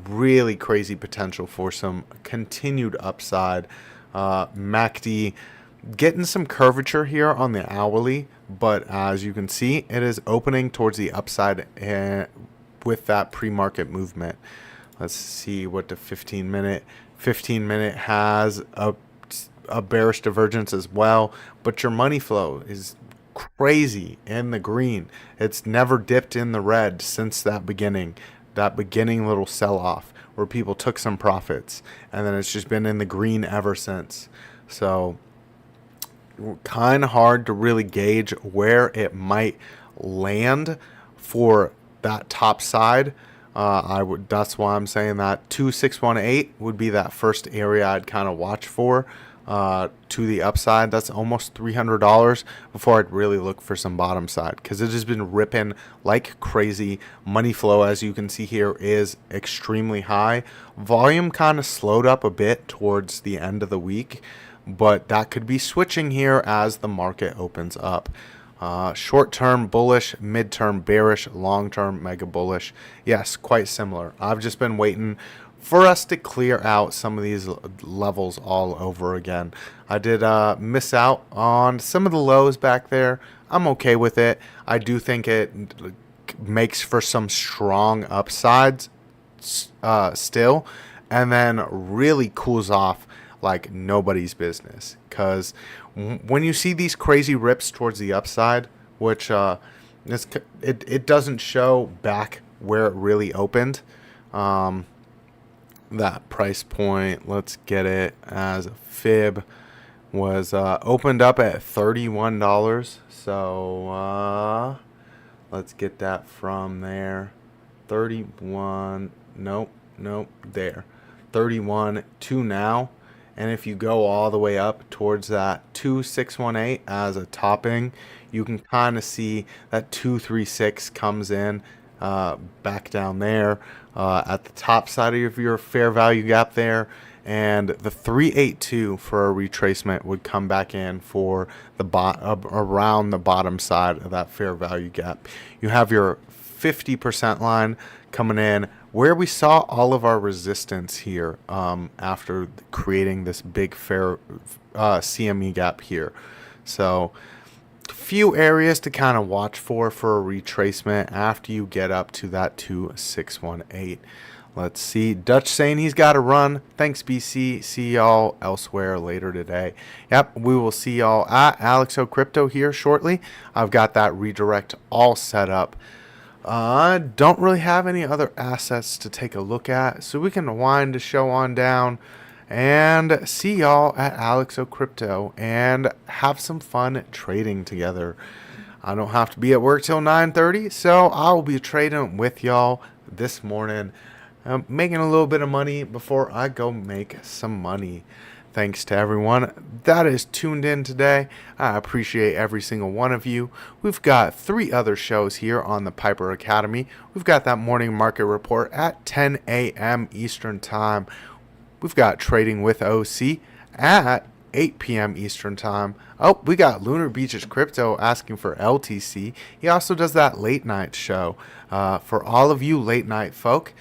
Really crazy potential for some continued upside. MACD Getting some curvature here on the hourly, but as you can see, it is opening towards the upside with that pre-market movement. Let's see what the 15-minute. 15-minute has a bearish divergence as well, but your money flow is crazy in the green. It's never dipped in the red since that beginning little sell-off where people took some profits, and then it's just been in the green ever since. So kind of hard to really gauge where it might land for that top side. That's why I'm saying that 2618 would be that first area I'd kind of watch for to the upside. That's almost $300 before I'd really look for some bottom side, because it has been ripping like crazy. Money flow, as you can see here, is extremely high. Volume kind of slowed up a bit towards the end of the week, but that could be switching here as the market opens up. Short-term bullish, mid-term bearish, long-term mega bullish. Yes, quite similar. I've just been waiting for us to clear out some of these levels all over again. I did miss out on some of the lows back there. I'm okay with it. I do think it makes for some strong upsides still, and then really cools off like nobody's business. Because when you see these crazy rips towards the upside, which it doesn't show back where it really opened. That price point, let's get it as a fib, was opened up at $31. So let's get that from there. 31, nope, there. 31 to now. And if you go all the way up towards that 2618 as a topping, you can kind of see that 236 comes in back down there at the top side of your fair value gap there. And the 382 for a retracement would come back in for the around the bottom side of that fair value gap. You have your 50% line coming in where we saw all of our resistance here after creating this big fair CME gap here. So few areas to kind of watch for a retracement after you get up to that 2618. Let's see. Dutch saying he's got to run. Thanks, BC. See y'all elsewhere later today. Yep, we will see y'all at Alexo Crypto here shortly. I've got that redirect all set up. Don't really have any other assets to take a look at, so we can wind the show on down and see y'all at Alexo Crypto and have some fun trading together. I don't have to be at work till 9:30, so I'll be trading with y'all this morning, making a little bit of money before I go make some money. Thanks to everyone that is tuned in today. I appreciate every single one of you. We've got 3 other shows here on the Piper Academy. We've got that morning market report at 10 a.m. Eastern Time. We've got Trading with OC at 8 p.m. Eastern Time. Oh, we got Lunar Beaches Crypto asking for LTC. He also does that late night show. For all of you late night folk,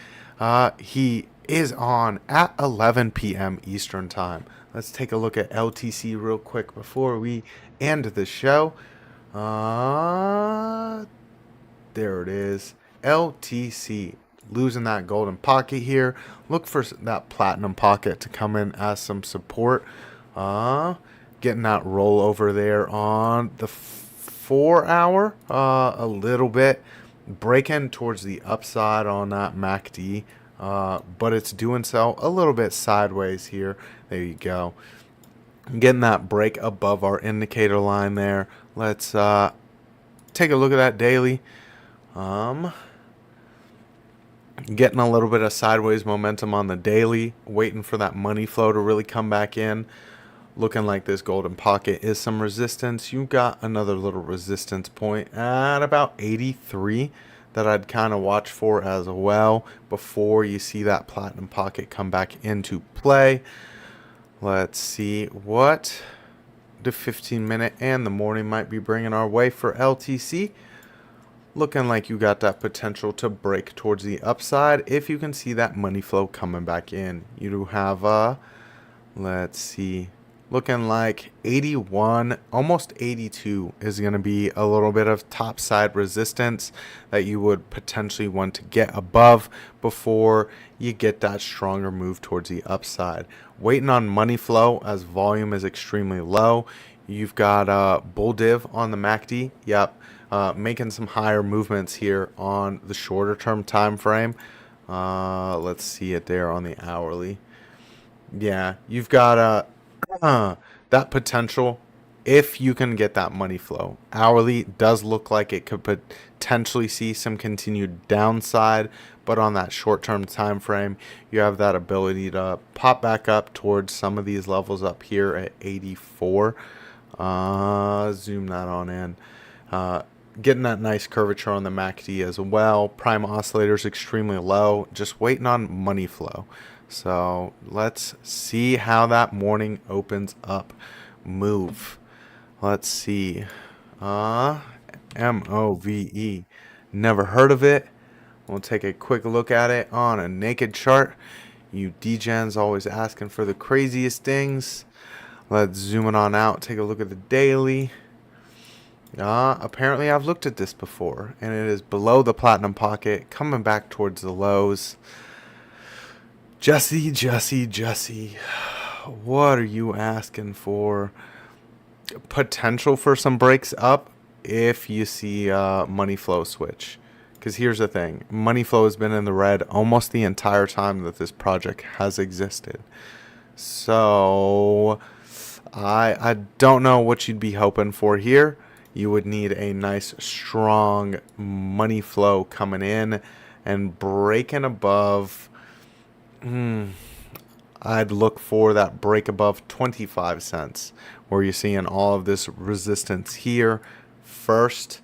he is on at 11 p.m. Eastern Time. Let's take a look at LTC real quick before we end the show. There it is. LTC. Losing that golden pocket here. Look for that platinum pocket to come in as some support. Getting that rollover there on the 4 hour. A little bit. Breaking towards the upside on that MACD. But it's doing so a little bit sideways here. There you go. Getting that break above our indicator line there. Let's take a look at that daily. Getting a little bit of sideways momentum on the daily. Waiting for that money flow to really come back in. Looking like this golden pocket is some resistance. You've got another little resistance point at about 83. That I'd kind of watch for as well before you see that platinum pocket come back into play. Let's see what the 15-minute and the morning might be bringing our way for LTC. Looking like you got that potential to break towards the upside if you can see that money flow coming back in. You do have let's see, looking like 81, almost 82 is going to be a little bit of topside resistance that you would potentially want to get above before you get that stronger move towards the upside. Waiting on money flow as volume is extremely low. You've got bull div on the MACD. Yep. Making some higher movements here on the shorter term time frame. Let's see it there on the hourly. Yeah, you've got that potential if you can get that money flow. Hourly does look like it could potentially see some continued downside, but on that short-term time frame, you have that ability to pop back up towards some of these levels up here at 84. Zoom that on in. Getting that nice curvature on the MACD as well. Prime oscillator is extremely low. Just waiting on money flow. So let's see how that morning opens up. Move. Let's see. MOVE. Never heard of it. We'll take a quick look at it on a naked chart. You degens always asking for the craziest things. Let's zoom it on out. Take a look at the daily. Apparently I've looked at this before, and it is below the platinum pocket, coming back towards the lows. Jesse, what are you asking for? Potential for some breaks up if you see money flow switch. Because here's the thing. Money flow has been in the red almost the entire time that this project has existed. So I don't know what you'd be hoping for here. You would need a nice strong money flow coming in and breaking above. I'd look for that break above 25 cents where you're seeing all of this resistance here first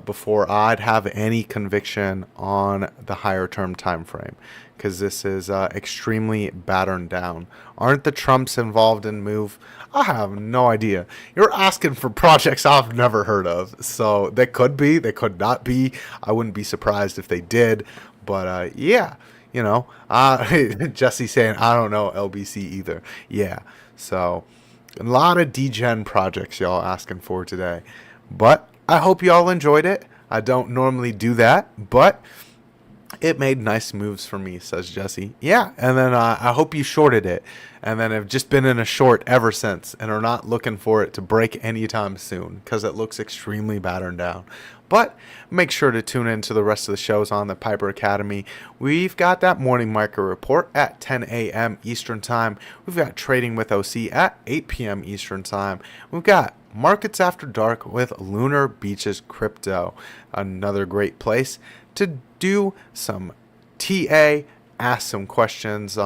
before I'd have any conviction on the higher term time frame, because this is extremely battered down. Aren't the Trumps involved in Move? I have no idea. You're asking for projects I've never heard of. So they could be, they could not be. I wouldn't be surprised if they did. But yeah, you know, Jesse saying, I don't know LBC either. Yeah, so a lot of degen projects y'all asking for today. But I hope y'all enjoyed it. I don't normally do that, but it made nice moves for me, says Jesse. Yeah, and then I hope you shorted it, and then have just been in a short ever since and are not looking for it to break anytime soon because it looks extremely battered down. But make sure to tune in to the rest of the shows on the Piper Academy. We've got that morning market report at 10 a.m. Eastern Time. We've got Trading with OC at 8 p.m. Eastern Time. We've got Markets After Dark with Lunar Beaches Crypto. Another great place to do some TA, ask some questions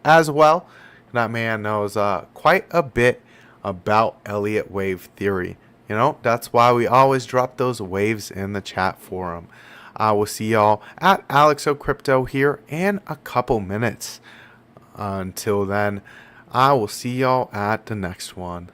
as well. That man knows quite a bit about Elliott wave theory. You know, that's why we always drop those waves in the chat forum. I will see y'all at AlexOCrypto here in a couple minutes. Until then, I will see y'all at the next one.